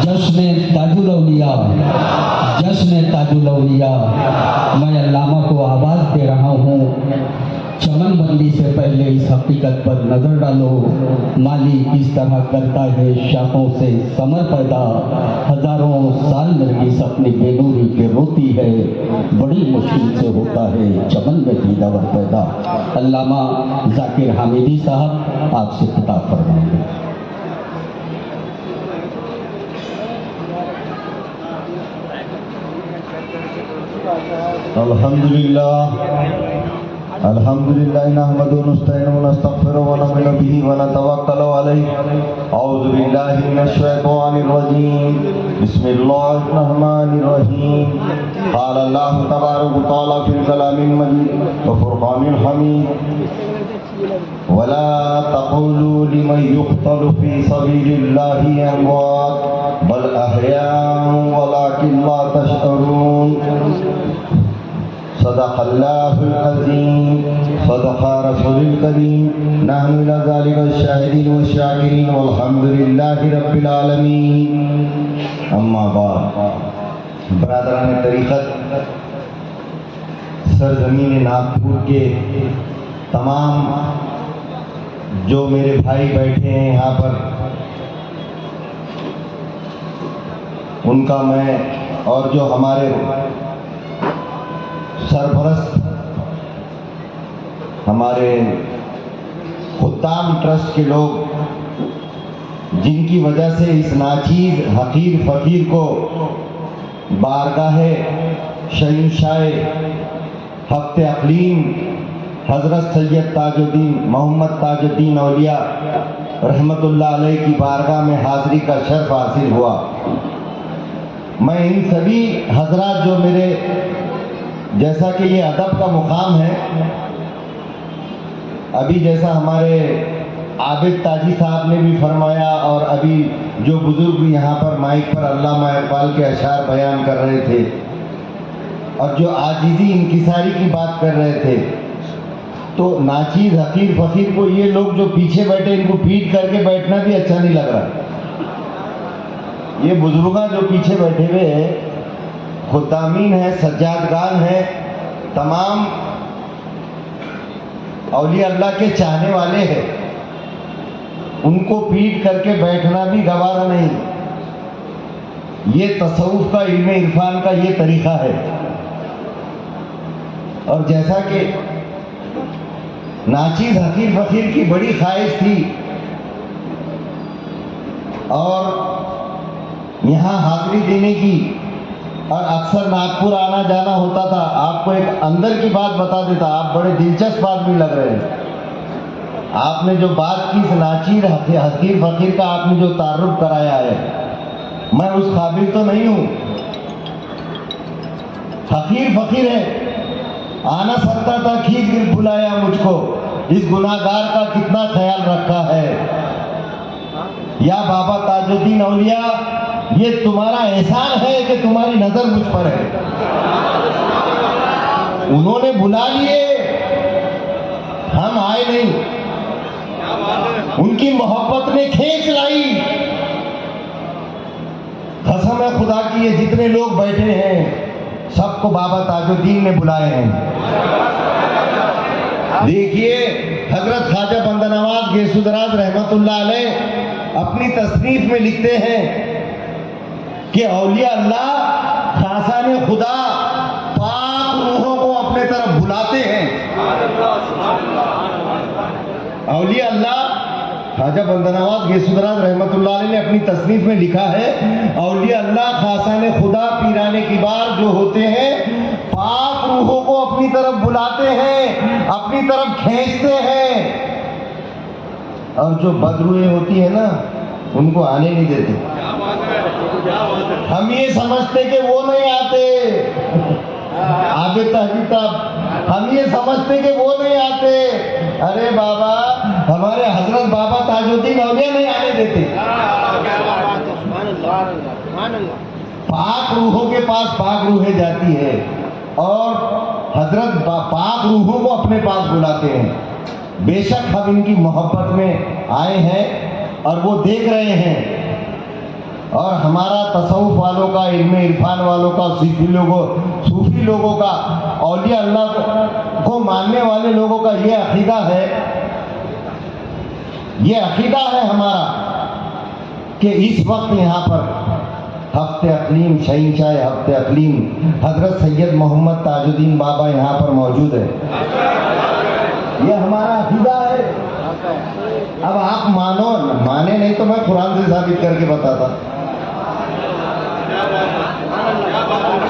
जश्न ताजुल औलिया, जश्न ताजुल औलिया। मैं अल्लामा को आवाज़ दे रहा हूँ, चमन बंदी से पहले इस हकीकत पर नज़र डालो, माली किस तरह करता है शाखों से समर पैदा। हजारों साल नरगिस अपनी बेनूरी पे रोती है, बड़ी मुश्किल से होता है चमन में दीदावर पैदा। अल्लामा जाकिर हामिदी साहब आपसे खिताब फरमाएंगे। अल्हम्दुलिल्लाह नहमदुहु व नस्तईनुहु व नस्तगफिरुहु व नु'मिनु बिही व नतवक्कलु अलैहि। औज़ु बिल्लाहि मिनश शैतानिर रजीम। बिस्मिल्लाहिर रहमानिर रहीम। क़ाल अल्लाहु तबारक व तआला फ़िल कलामिल मजीद व फ़ुरक़ानिल हमीद। वला तक़ूलू लिमन युक़तलु फ़ी सबीलिल्लाहि अमवात बल अहयाउ वलाकिन ला तशअरून। सदक़ल्लाहुल अज़ीम, सदक़ा रसूलुल करीम। नहनु इला ज़ालिका शाहिदीन व शाकिरीन वल्हम्दुलिल्लाहि रब्बिल आलमीन। अम्मा बाद। बरादरान तरीक़त, सरज़मीन नागपुर के तमाम जो मेरे भाई बैठे हैं यहाँ पर, उनका मैं और जो हमारे सरपरस्त हमारे खुद्दाम ट्रस्ट के लोग, जिनकी वजह से इस नाचीज़ हकीर फ़कीर को बारगाहे शहंशाह हफ्ते अक़लीम हज़रत सैयद ताजुद्दीन मोहम्मद ताजुद्दीन औलिया रहमतुल्लाह अलैह की बारगाह में हाज़िरी का शर्फ़ हासिल हुआ। मैं इन सभी हज़रात जो मेरे, जैसा कि ये अदब का मुकाम है, अभी जैसा हमारे आबिद ताजी साहब ने भी फरमाया और अभी जो बुज़ुर्ग यहाँ पर माइक पर अल्लामा इक़बाल के अशार बयान कर रहे थे और जो आजीज़ी इंकिसारी की बात कर रहे थे, तो नाचीज़ हकीर फ़कीर को ये लोग जो पीछे बैठे, इनको पीट करके बैठना भी अच्छा नहीं लग रहा। ये बुजुर्ग जो पीछे बैठे हुए हैं, खुद्दामीन है, सज्जादगान है, तमाम औलिया अल्लाह के चाहने वाले हैं, उनको पीट करके बैठना भी गवारा नहीं। ये तसव्वुफ़ का, इल्म इरफान का ये तरीक़ा है। और जैसा कि नाचीज़ हकीर फ़कीर की बड़ी ख्वाहिश थी और यहाँ हाज़िरी देने की, और अक्सर नागपुर आना जाना होता था। आपको एक अंदर की बात बता देता, आप बड़े दिलचस्प आदमी लग रहे हैं। आपने जो बात की, इस नाचीज़ हकीर फ़कीर का आपने जो तारुफ कराया है, मैं उस काबिल तो नहीं हूँ। हकीर फ़कीर है, आना सकता था, खींच कर बुलाया मुझको, इस गुनाहगार का कितना ख्याल रखा है। या बाबा ताजुद्दीन औलिया, ये तुम्हारा एहसान है कि तुम्हारी नजर मुझ पर है। उन्होंने बुला लिए, हम आए नहीं, उनकी मोहब्बत ने खींच लाई। कसम है खुदा की, ये जितने लोग बैठे हैं सबको बाबा ताजुद्दीन ने बुलाए हैं। देखिए, हजरत ख्वाजा बंदा नवाज गेसुदराज रहमतुल्लाह अलैह अपनी तसनीफ में लिखते हैं कि औलिया अल्लाह खासाने खुदा पाक रूहों को अपने तरफ बुलाते हैं। औलिया अल्लाह, ख्वाजा बंदा नवाज गेसुदराज रहमतुल्लाह अलैह ने अपनी तसनीफ में लिखा है, औलिया अल्लाह खासाने खुदा पीराने की बार जो होते हैं, पाक रूहों को अपनी तरफ बुलाते हैं, अपनी तरफ खींचते हैं। और जो बदरूहें होती है ना, उनको आने नहीं देते। हम ये समझते कि वो नहीं आते, आबिद साहब, हम ये समझते कि वो नहीं आते। अरे बाबा, हमारे हजरत बाबा ताजुद्दीन औलिया नहीं आने देते। पाक रूहों के पास पाक रूहें जाती है और हजरत पाक रूहों को अपने पास बुलाते हैं। बेशक हम इनकी मोहब्बत में आए हैं और वो देख रहे हैं और हमारा तसव्वुफ वालों का, इल्म इरफान वालों का, सूफी लोगों का, औलिया अल्लाह को मानने वाले लोगों का ये अकीदा है हमारा कि इस वक्त यहाँ पर हफ्ते अक़लीम शहंशाह हफ्ते अक़लीम हज़रत सैयद मोहम्मद ताजुद्दीन बाबा यहाँ पर मौजूद है। ये हमारा अकीदा है। अब आप माने नहीं तो मैं कुरान से साबित करके बताता।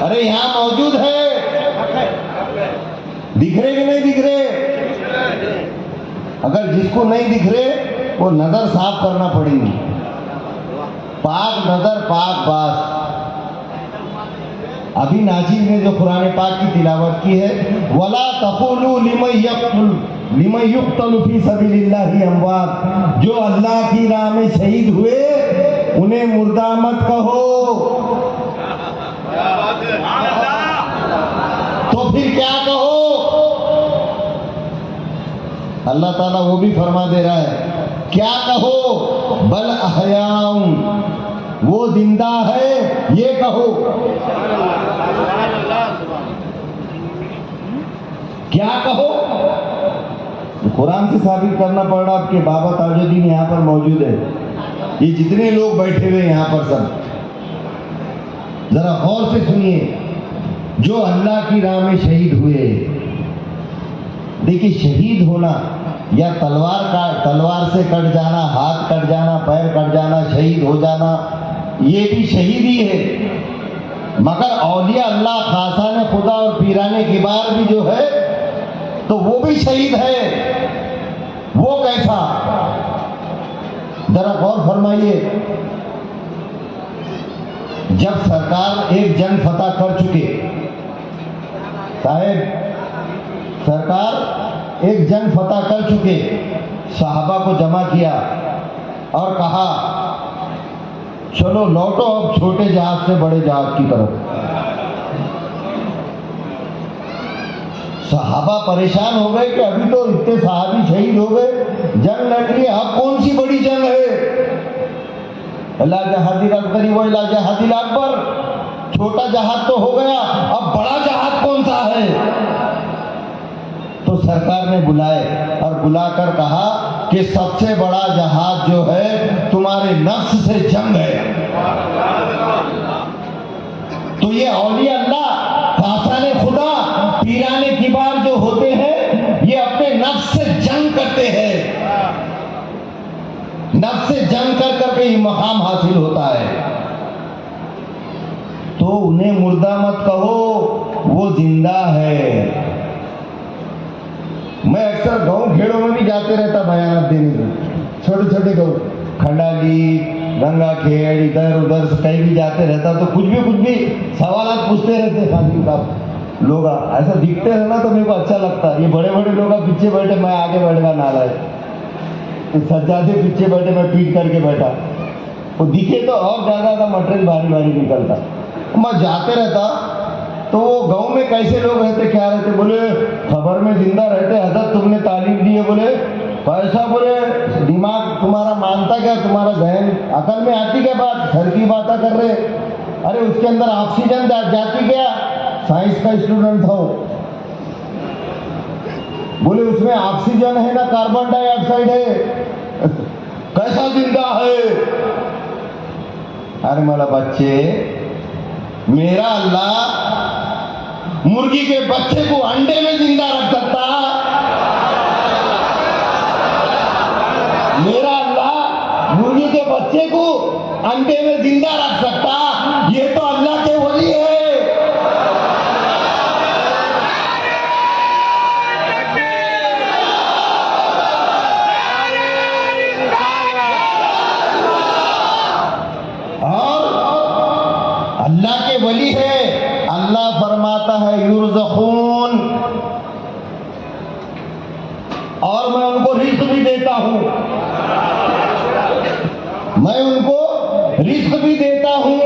अरे यहाँ मौजूद है, दिख रहे कि नहीं दिख रहे? अगर जिसको नहीं दिख रहे वो नजर साफ करना पड़ेगी। पाक नजर पाक बास। अभी नाजिर ने जो कुरान पाक की तिलावत की है, वला तक़ूलू लिमन युक़्तलु फ़ी सबीलिल्लाहि अमवात, जो अल्लाह की राह में शहीद हुए उन्हें मुर्दा मत कहो। तो फिर क्या कहो? अल्लाह ताला वो भी फरमा दे रहा है, क्या कहो? बल अहयाउन, वो जिंदा है ये कहो। क्या कहो? कुरान से साबित करना पड़ रहा कि बाबा ताजुद्दीन यहाँ पर मौजूद है। ये जितने लोग बैठे हुए यहाँ पर सब जरा गौर से सुनिए, जो अल्लाह की राह में शहीद हुए। देखिए, शहीद होना या तलवार से कट जाना, हाथ कट जाना, पैर कट जाना, शहीद हो जाना, ये भी शहीद ही है। मगर औलिया अल्लाह खासाने खुदा और पीराने किबार भी जो है तो वो भी शहीद है। वो कैसा? जरा गौर फरमाइए। जब सरकार एक जंग फतह कर चुके, साहेब सरकार एक जंग फतह कर चुके, सहाबा को जमा किया और कहा चलो लौटो अब छोटे जहाज से बड़े जहाज की तरफ। सहाबा परेशान हो गए कि अभी तो इतने सहाबी शहीद हो गए, जंग लड़ ली, अब कौन सी बड़ी जंग है? ला जहादिल असगरी व ला जहादिल अकबर, छोटा जहाज तो हो गया, अब बड़ा जहाज कौन सा है? तो सरकार ने बुलाए और बुलाकर कहा कि सबसे बड़ा जहाज जो है तुम्हारे नफ्स से जंग है। तो ये औलिया अल्लाह, खासाने खुदा, पीराने किबार जो होते हैं, ये अपने नफ्स से जंग करते हैं। नफ्स से जंग कर करके ये मकाम हासिल होता है। तो उन्हें मुर्दा मत कहो, वो जिंदा है। मैं अक्सर गांव खेड़ों में भी जाते रहता बयान देने को, छोटे छोटे गांव, खंडाली, गंगा खेड़, इधर उधर कहीं भी जाते रहता तो कुछ भी सवाल पूछते रहते। खाली साहब लोग ऐसा दिखते रहना तो मेरे को अच्छा लगता। ये बड़े बड़े लोग पीछे बैठे, मैं आगे बैठा नाला है, सज्जादे पीछे बैठे, मैं पीट करके बैठा। वो दिखे तो और ज्यादा मटेरियल भारी भारी निकलता। मैं जाते रहता तो वो गांव में कैसे लोग रहते, क्या रहते? बोले खबर में जिंदा रहते। हजरत तुमने तालीम दी है? बोले कैसा? बोले दिमाग तुम्हारा मानता क्या? तुम्हारा जहन अकल में आती क्या बात? घर की बात कर रहे। अरे उसके अंदर ऑक्सीजन जाती क्या? साइंस का स्टूडेंट था। बोले उसमें ऑक्सीजन है ना कार्बन डाइऑक्साइड है? कैसा जिंदा है? अरे मेरा बच्चे, मेरा अल्लाह मुर्गी के बच्चे को अंडे में जिंदा रख सकता। मेरा अल्लाह मुर्गी के बच्चे को अंडे में जिंदा रख सकता। ये तो अल्लाह के वली है। अल्लाह के वली है। अल्लाह फरमाता है युरज़क़ून, और मैं उनको रिज़्क़ भी देता हूं। मैं उनको रिज़्क़ भी देता हूं।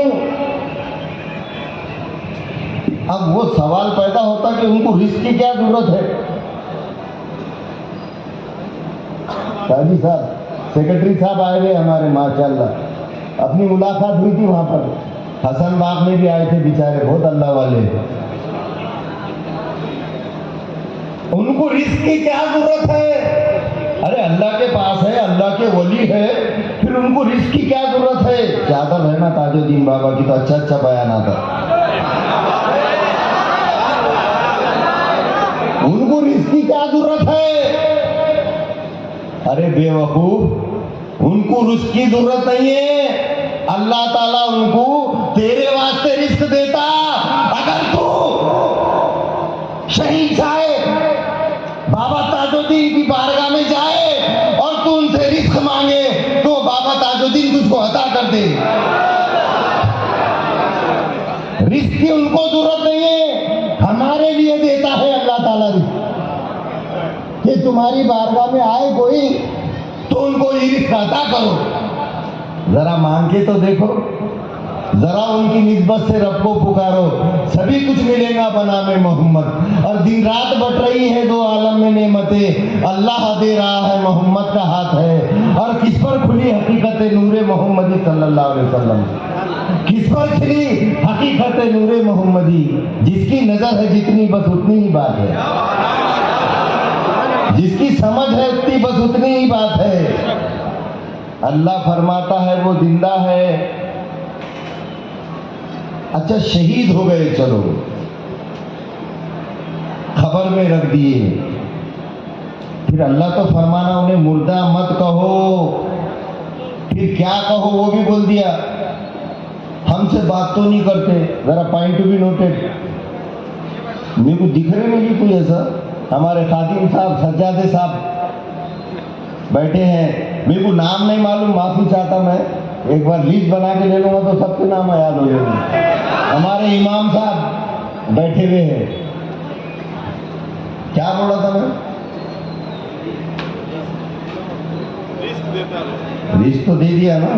अब वो सवाल पैदा होता कि उनको रिज़्क़ की क्या जरूरत है? काजी साहब, सेक्रेटरी साहब आए हुए हमारे, माशाअल्लाह, अपनी मुलाकात हुई थी वहां पर, हसन बाग में भी आए थे बेचारे, बहुत अल्लाह वाले। उनको रिस्क की क्या जरूरत है? अरे अल्लाह के पास है, अल्लाह के वली है, फिर उनको रिस्क की क्या जरूरत है? चादर है ना ताजुद्दीन बाबा की, तो अच्छा अच्छा बयान आता। उनको रिस्क की क्या जरूरत है? अरे बेवकूफ, उनको रिस्क की जरूरत नहीं है। अल्लाह ताला उनको तेरे वास्ते रिस्क देता। अगर तू शहीद साहब बाबा ताजुद्दीन की बारगाह में जाए और तू उनसे रिस्क मांगे तो बाबा ताजुद्दीन तुझको अता कर दे। रिस्क की उनको जरूरत नहीं है, हमारे लिए देता है अल्लाह ताला रिस्क। कि तुम्हारी बारगाह में आए कोई तो उनको ये रिस्क अता करो। जरा मांग के तो देखो, जरा उनकी निस्बत से रब को पुकारो, सभी कुछ मिलेगा बनामे मोहम्मद। और दिन रात बट रही है दो आलम में नेमतें, अल्लाह दे रहा है, मोहम्मद का हाथ है। और किस पर खुली हकीकत नूरे मोहम्मदी सल्लल्लाहु अलैहि वसल्लम, किस पर खिली हकीकत नूरे मोहम्मदी? जिसकी नजर है जितनी बस उतनी ही बात है, जिसकी समझ है उतनी बस उतनी ही बात है। अल्लाह फरमाता है वो जिंदा है। अच्छा शहीद हो गए, चलो खबर में रख दिए, फिर अल्लाह तो फरमाना उन्हें मुर्दा मत कहो, फिर क्या कहो वो भी बोल दिया। हमसे बात तो नहीं करते, जरा पॉइंट टू बी नोटेड। मेरे को दिख रहे नहीं कोई ऐसा। हमारे खातिम साहब सज्जादे साहब बैठे हैं, मेरे को नाम नहीं मालूम, माफी चाहता मैं, एक बार लिस्ट बना के ले लूंगा तो सबके नाम याद हो जाएंगे। हमारे इमाम साहब बैठे हुए हैं, क्या बोला था मैं? लिस्ट तो दे दिया ना,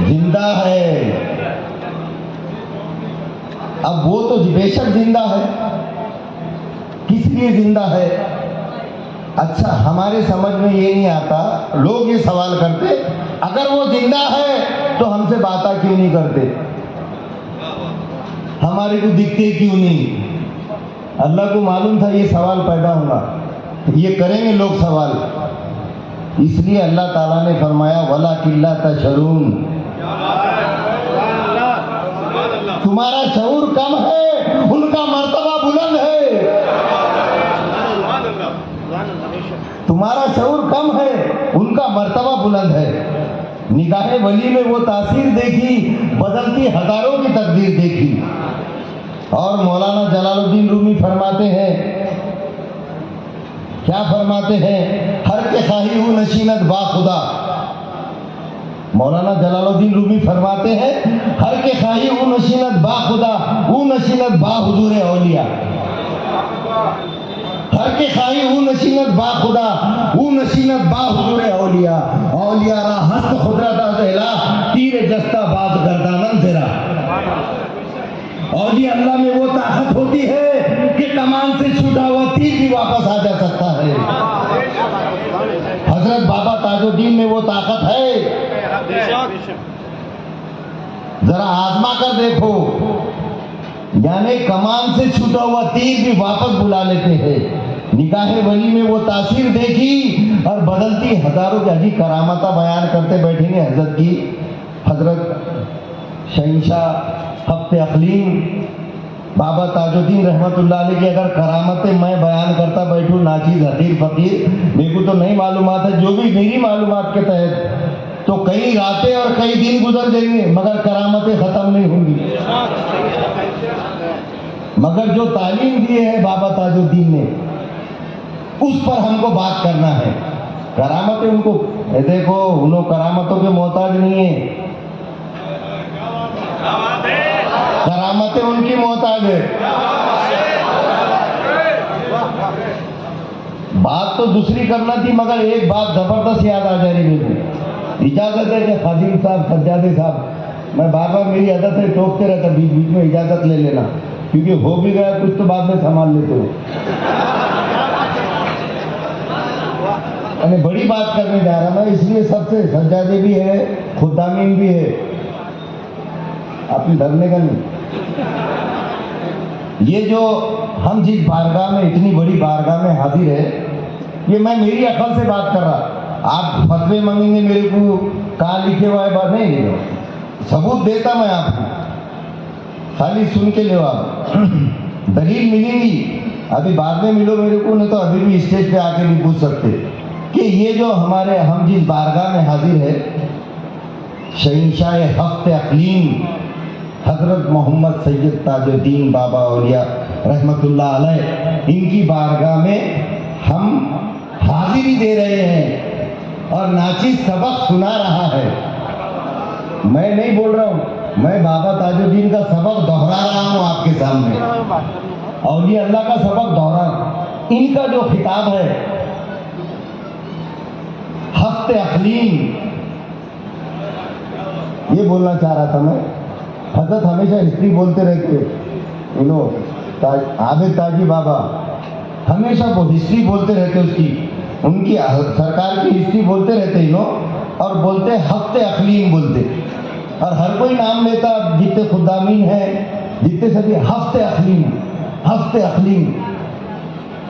जिंदा है। अब वो तो बेशक जिंदा है, किस लिए जिंदा है? अच्छा हमारे समझ में ये नहीं आता, लोग ये सवाल करते अगर वो जिंदा है तो हमसे बातें क्यों नहीं करते, हमारे को दिखते क्यों नहीं? अल्लाह को मालूम था ये सवाल पैदा होगा, ये करेंगे लोग सवाल, इसलिए अल्लाह ताला ने फरमाया वला किल्ला तशरून, तुम्हारा शऊर कम है, उनका मर्तबा बुलंद है। तुम्हारा शऊर कम है, उनका मर्तबा बुलंद है। निगाह वली में वो तासीर देखी, बदलती हजारों की तकदीर देखी। और मौलाना जलालुद्दीन रूमी फरमाते हैं, क्या फरमाते हैं? हर के खाही हूँ नशीनत बाखुदा। मौलाना जलालुद्दीन रूमी फरमाते हैं हर के खाही हूँ नशीनत बाखुदा, हूँ नशीनत बा हुजूर औलिया। हर के खाई हूँ नशीनत बा खुदा, हूँ नशीनत बा हुजूर औलिया। औलिया रा हस्त खुदरत अज़ला, तीर जस्ता बात गर्दानन तेरा। औलिया अल्लाह में वो ताकत होती है कि कमान से छूटा हुआ तीर भी वापस आ जा सकता है। हजरत बाबा ताजुद्दीन में वो ताकत है, जरा आजमा कर देखो, यानी कमान से छूटा हुआ तीर भी वापस बुला लेते हैं। निगाह वली में वो तासीर देखी और बदलती हजारों की अजी करामता बयान करते बैठेंगे हजरत की, हजरत शहंशाह हफ्ते अखलीम बाबा ताजुद्दीन रहमतुल्लाह अलैह की अगर करामतें मैं बयान करता बैठूं, नाचीज हकीर फकीर, मेरे को तो नहीं मालूमात है, जो भी मेरी मालूमात के तहत तो कई रातें और कई दिन गुजर जाएंगे मगर करामतें खत्म नहीं होंगी। मगर जो तालीम दी है बाबा ताजुद्दीन ने, उस पर हमको बात करना है। करामतें उनको देखो, उन लोग करामतों के मोहताज नहीं है, करामतें उनकी मोहताज है। बात तो दूसरी करना थी मगर एक बात जबरदस्त याद आ जा रही है। इजाजत है कि खाजिम साहब सज्जादे साहब, मैं बार बार मेरी आदत है टोकते रहता, बीच बीच में इजाजत ले लेना, क्योंकि हो भी गया कुछ तो बाद में संभाल लेते हो। मैंने बड़ी बात करने जा रहा मैं, इसलिए सबसे सज्जादे भी है, खुदामीन भी है, आपने डरने का नहीं। ये जो हम जिस बारगाह में, इतनी बड़ी बारगाह में हाजिर है, ये मैं मेरी अकल से बात कर रहा। आप फतवे मांगेंगे मेरे को, कहाँ लिखे हुआ है, बात नहीं लिखो, सबूत देता मैं आपको, खाली सुन के लो आप। दलील मिलेंगी, अभी बाद में मिलो मेरे को, नहीं तो अभी भी स्टेज पे आके भी पूछ सकते कि ये जो हमारे, हम जिस बारगाह में हाजिर है, शहंशाह हफ्ते अक़लीम हज़रत मोहम्मद सैयद ताजुद्दीन बाबा औलिया रहमतुल्लाह अलैह, इनकी बारगाह में हम हाजिरी दे रहे हैं और नाचिज़ सबक सुना रहा है। मैं नहीं बोल रहा हूँ, मैं बाबा ताजुद्दीन का सबक दोहरा रहा हूँ आपके सामने, औलिया अल्लाह का सबक दोहरा। इनका जो खिताब है हफ्ते अक़लीम, ये बोलना चाह रहा था मैं। हजरत हमेशा हिस्ट्री बोलते रहते, आबिद ताजी बाबा हमेशा वो हिस्ट्री बोलते रहते, उसकी उनकी सरकार की हिस्ट्री बोलते रहते और बोलते हफ्ते अक़लीम बोलते, और हर कोई नाम लेता, जितने खुदामीन हैं, जितने सभी हफ्ते अक़लीम, हफ्ते अक़लीम।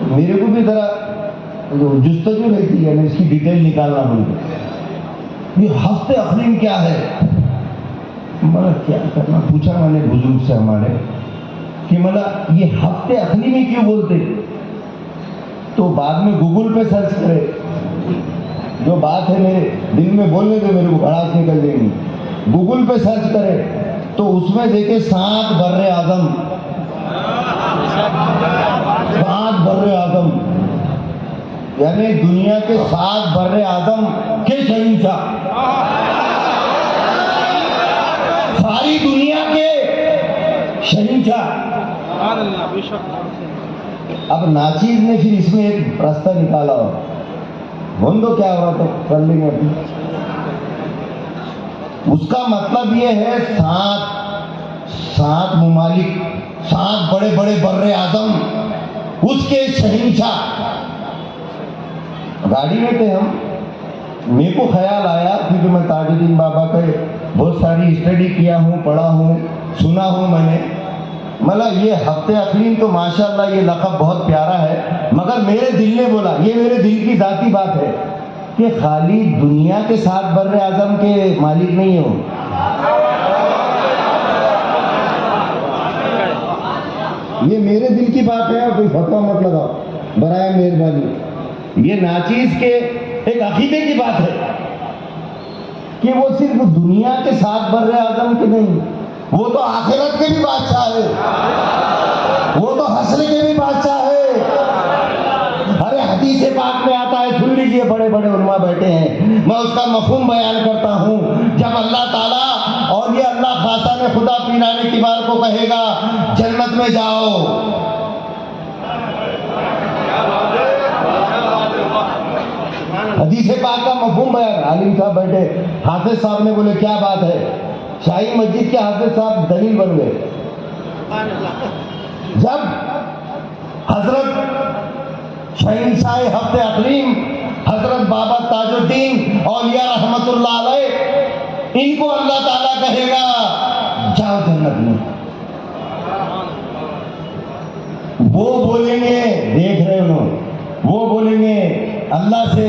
मेरे को भी ज़रा जुस्तजू रहती है, मैं इसकी डिटेल निकालना बोलते, ये हफ्ते अक़लीम क्या है। मतलब क्या करना, पूछा मैंने बुजुर्ग से हमारे कि मतलब ये हफ्ते अक़लीम ही क्यों बोलते, तो बाद में गूगल पे सर्च करे, जो बात है मेरे दिल में बोलने दो, मेरे को भड़ास निकल जाएंगी। गूगल पे सर्च करे तो उसमें देखे 7 बर्रे आज़म, 7 बर्रे आज़म, यानी दुनिया के 7 बर्रे आज़म के शहंशाह, सारी दुनिया के शहंशाह। अब नाचीज ने फिर इसमें एक रास्ता निकाला, बोल दो क्या हुआ तो कर लेंगे अभी। उसका मतलब ये है 7 मुमालिक, 7 बड़े बड़े बर्रे आज़म, उसके शहंशाह। गाड़ी में थे हम, मेरे को ख्याल आया, क्योंकि मैं ताजुद्दीन बाबा के बहुत सारी स्टडी किया हूँ, पढ़ा हूँ, सुना हूँ मैंने। मतलब ये हफ्ते अक़लीम तो माशाल्लाह ये लक़ब बहुत प्यारा है, मगर मेरे दिल ने बोला, ये मेरे दिल की ज़ाती बात है कि खाली दुनिया के 7 बर्रे आज़म के मालिक नहीं हो। ये मेरे दिल की बात है, कोई फतवा मत लगाओ, बराए मेहरबानी। ये नाचीज के एक अकीदे की बात है कि वो सिर्फ दुनिया के 7 बर्रे आज़म के नहीं, वो तो आखिरत के भी बादशाह है, वो तो हश्र के भी बादशाह है। अरे हदीस पाक में आता है, सुन लीजिए, बड़े बड़े उलमा बैठे हैं, मैं उसका मफ़हूम बयान करता हूँ। जब अल्लाह ताला और ये अल्लाह खासा ने खुदा पीराने की बार को कहेगा जन्नत में जाओ, हदीस पाक का मफ़हूम बयान, आलिम साहब बैठे, हाफिज साहब ने बोले क्या बात है, शाही मस्जिद के हाफिज साहब दलील बन गए। जब हजरत शहंशाह हफ्ते अक़लीम हजरत बाबा ताजुद्दीन औलिया रहमतुल्लाह अलैह, इनको अल्लाह ताला कहेगा जाओ जन्नत में, वो बोलेंगे, देख रहे हो, वो बोलेंगे अल्लाह से,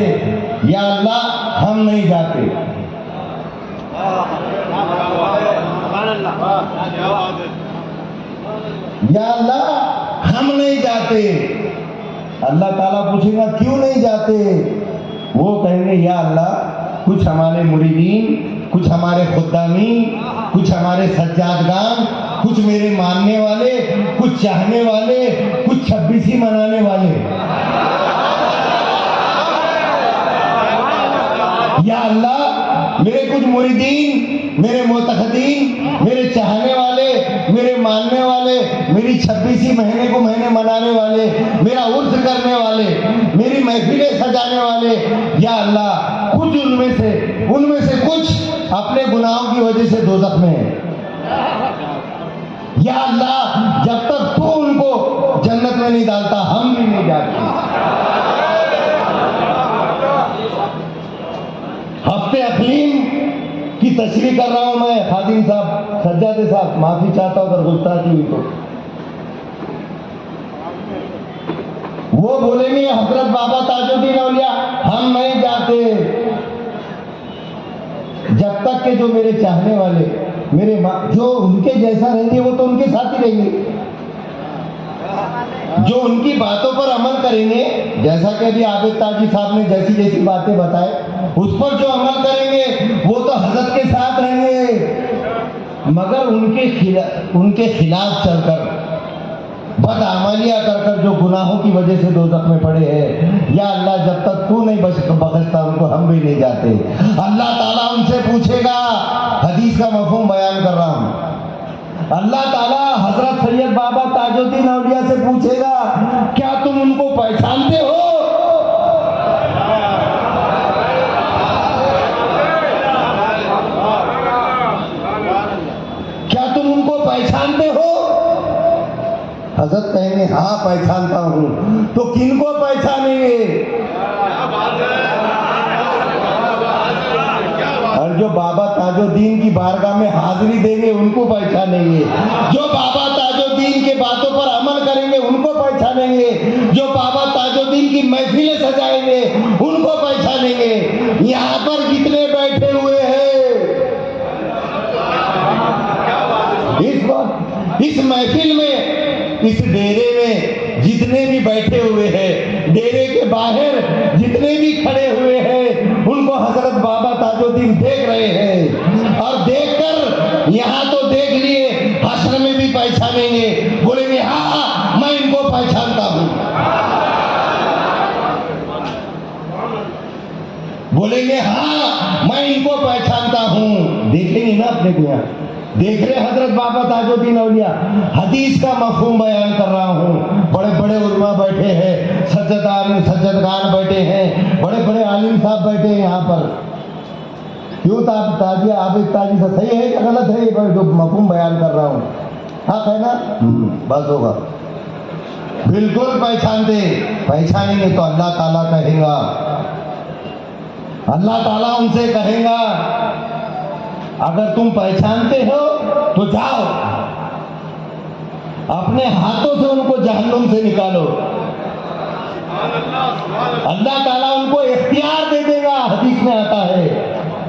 या अल्लाह हम नहीं जाते। या अल्लाह हम नहीं जाते। अल्लाह ताला पूछेगा क्यों नहीं जाते, वो कहेंगे या अल्लाह कुछ हमारे मुरीदीन, कुछ हमारे खुद्दामीन, कुछ हमारे सज्जादगान, कुछ मेरे मानने वाले, कुछ चाहने वाले, कुछ 26 मनाने वाले, या अल्लाह मेरे कुछ मुरीदीन, मेरे मोतखदीन, मेरे चाहने वाले, मेरे मानने वाले, मेरी 26 महीने को महीने मनाने वाले, मेरा उर्स करने वाले, मेरी महफिलें सजाने वाले, या अल्लाह कुछ उनमें से कुछ अपने गुनाहों की वजह से दोज़ख में है। या अल्लाह जब तक तू उनको जन्नत में नहीं डालता हम भी नहीं जाते। उनकी तशरीह कर रहा हूं मैं। खादिम साहब, सज्जादे साहब, माफी चाहता हूं अगर गुस्ताखी हुई तो। वो बोलेंगे हजरत बाबा ताजुद्दीन औलिया हम नहीं जाते जब तक के जो मेरे चाहने वाले, मेरे जो उनके जैसा रहेंगे वो तो उनके साथ ही रहेंगे, जो उनकी बातों पर अमल करेंगे, जैसा कि अभी आबिद ताजी साहब ने जैसी जैसी बातें बताए उस पर जो अमल करेंगे वो तो हजरत के साथ रहेंगे। मगर उनके खिलाफ चलकर बदअमलियां कर कर जो गुनाहों की वजह से दोज़ख में पड़े हैं, या अल्लाह जब तक तू नहीं बख्शता उनको हम भी नहीं जाते। अल्लाह ताला उनसे पूछेगा, हदीस का मफहूम बयान कर रहा हूं। अल्लाह ताला हजरत सैयद बाबा ताजुद्दीन औलिया से पूछेगा, क्या तुम उनको पहचानते हो? क्या तुम उनको पहचानते हो? हजरत कहेंगे हाँ पहचानता हूं। तो किनको पहचानेंगे? और जो बाबा ताजुद्दीन की बारगाह में हाजिरी देंगे उनको पहचानेंगे, जो बाबा ताजुद्दीन के बातों पर अमल करेंगे उनको पहचानेंगे, जो बाबा ताजुद्दीन की महफिलें सजाएंगे उनको पहचानेंगे। यहाँ पर जितने बैठे हुए हैं इस वक्त इस महफिल में, इस डेरे में जितने भी बैठे हुए हैं, डेरे के बाहर जितने भी खड़े हुए हैं, उनको हजरत बाबा ताजुद्दीन देख रहे हैं। और देखकर यहाँ तो देख लिए, हश्र में भी पहचानेंगे, बोलेंगे हाँ मैं इनको पहचानता हूँ। बोलेंगे हाँ मैं इनको पहचानता हूँ। देखेंगे ना अपने को, यहाँ देख रहे हजरत बाबा ताजुद्दीन औलिया। हदीस का मफहूम बयान कर रहा हूँ। बड़े बड़े उलमा बैठे हैं, सज्जदगान बैठे हैं, बड़े बड़े आलिम साहब बैठे हैं यहाँ पर। क्यों ताजी आबिद ताजी से सही है क्या गलत है? ये जो मफहूम बयान कर रहा हूँ, हाँ है ना? बस होगा। बिल्कुल पहचानेंगे तो अल्लाह ताला कहेगा, अल्लाह ताला उनसे कहेगा अगर तुम पहचानते हो तो जाओ अपने हाथों से उनको जहन्नुम से निकालो। अल्लाह ताला उनको इख्तियार दे देगा। हदीस में आता है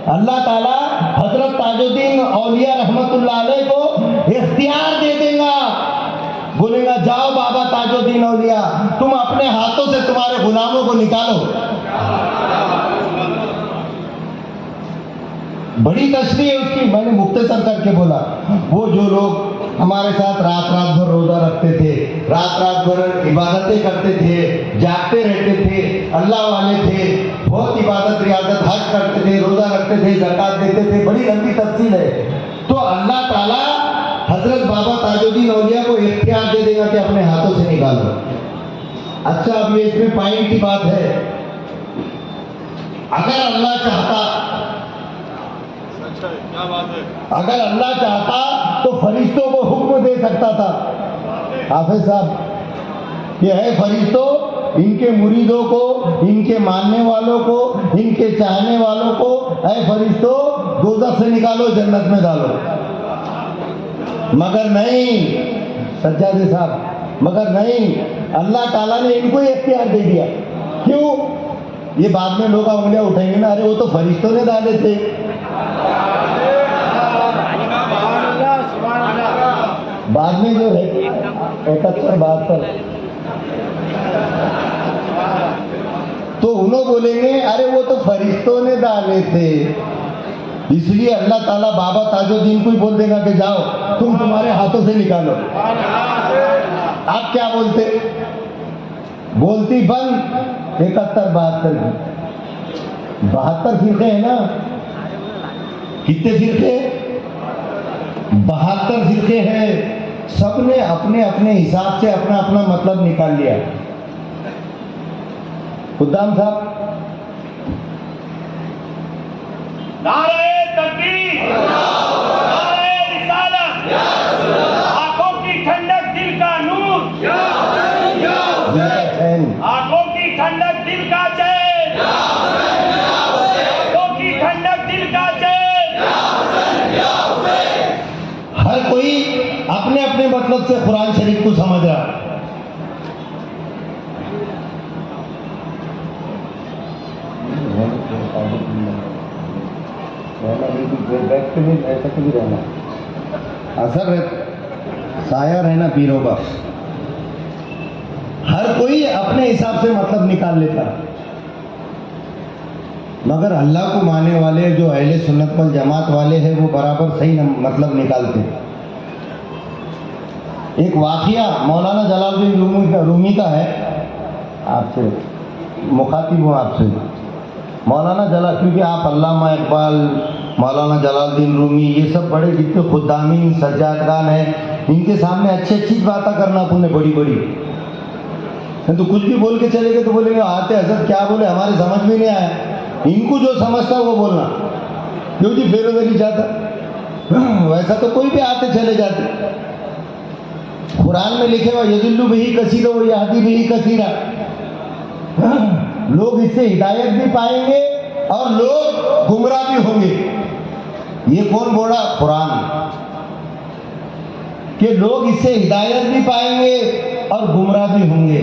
अल्लाह ताला हजरत ताजुद्दीन औलिया रहमतुल्लाह अलैह को इख्तियार दे देगा, बोलेगा जाओ बाबा ताजुद्दीन औलिया तुम अपने हाथों से तुम्हारे गुलामों को निकालो। बड़ी तशरीह है उसकी, मैंने मुख्तसर करके बोला। वो जो लोग हमारे साथ रात भर रोजा रखते थे, रात भर इबादतें करते थे, जागते रहते थे, अल्लाह वाले थे, बहुत इबादत रियादत हज करते थे, रोजा रखते थे, ज़कात देते थे, बड़ी लंबी तफसील है। तो अल्लाह ताला हजरत बाबा ताजुद्दीन औलिया को इख्तियार दे देगा कि अपने हाथों से निकालो। अच्छा, अब ये इसमें पॉइंट की बात है, अगर अल्लाह चाहता, क्या बात है, अगर अल्लाह चाहता तो फरिश्तों को हुक्म दे सकता था। हाफिज साहब, ये है फरिश्तों, इनके मुरीदों को, इनके मानने वालों को, इनके चाहने वालों को, ऐ फरिश्तों दोज़ख से निकालो, जन्नत में डालो। मगर नहीं सज्जादे साहब, मगर नहीं, अल्लाह ताला ने इनको ही इख्तियार दे दिया। क्यों? ये बाद में लोग उंगलियां उठाएंगे ना, अरे वो तो फरिश्तों ने डाले थे। बाद में जो है 71-72 तो उन्होंने बोलेंगे अरे वो तो फरिश्तों ने डाले थे। इसलिए अल्लाह ताला बाबा ताजुद्दीन को ही बोल देगा कि जाओ तुम तुम्हारे हाथों से निकालो। आप क्या बोलते? बोलती बंद 71-72 फिरके है ना। कितने फिरके? 72 फिरके हैं। सबने अपने अपने हिसाब से अपना अपना मतलब निकाल लिया। खुद्दाम साहब, नारे तकबीर, नारे रिसालत, आंखों की ठंडक दिल का नूर, आंखों की ठंडक दिल का चैन, आंखों की ठंडक दिल का चैन। अपने अपने मतलब से कुरान शरीफ को समझ रहा है। असर साया रहना पीरों का। हर कोई अपने हिसाब से मतलब निकाल लेता, मगर अल्लाह को मानने वाले जो अहले सुन्नत वल जमात वाले हैं वो बराबर सही मतलब निकालते। एक वाक़िया मौलाना जलालुद्दीन रूमी का है, आपसे मुखातिब हूँ आपसे। मौलाना जलाल, क्योंकि आप अल्लामा इकबाल, मौलाना जलालुद्दीन रूमी, ये सब बड़े जितने खुद्दामी सज्जादगान हैं, इनके सामने अच्छी अच्छी बातें करना पुण्य बड़ी बड़ी। तो कुछ भी बोल के चले गए तो बोलेंगे आते हजरत क्या बोले, हमारे समझ में नहीं आया। इनको जो समझता वो बोलना, क्योंकि फिर उधर ही जाता। वैसा तो कोई भी आते चले जाते। कुरान में लिखे हुआ यजुल्लु बिही कसीरा व यहदी बिही कसीरा, लोग इससे हिदायत भी पाएंगे और लोग गुमराह भी होंगे। ये कौन बोला? कुरान। कि लोग इससे हिदायत भी पाएंगे और गुमराह भी होंगे।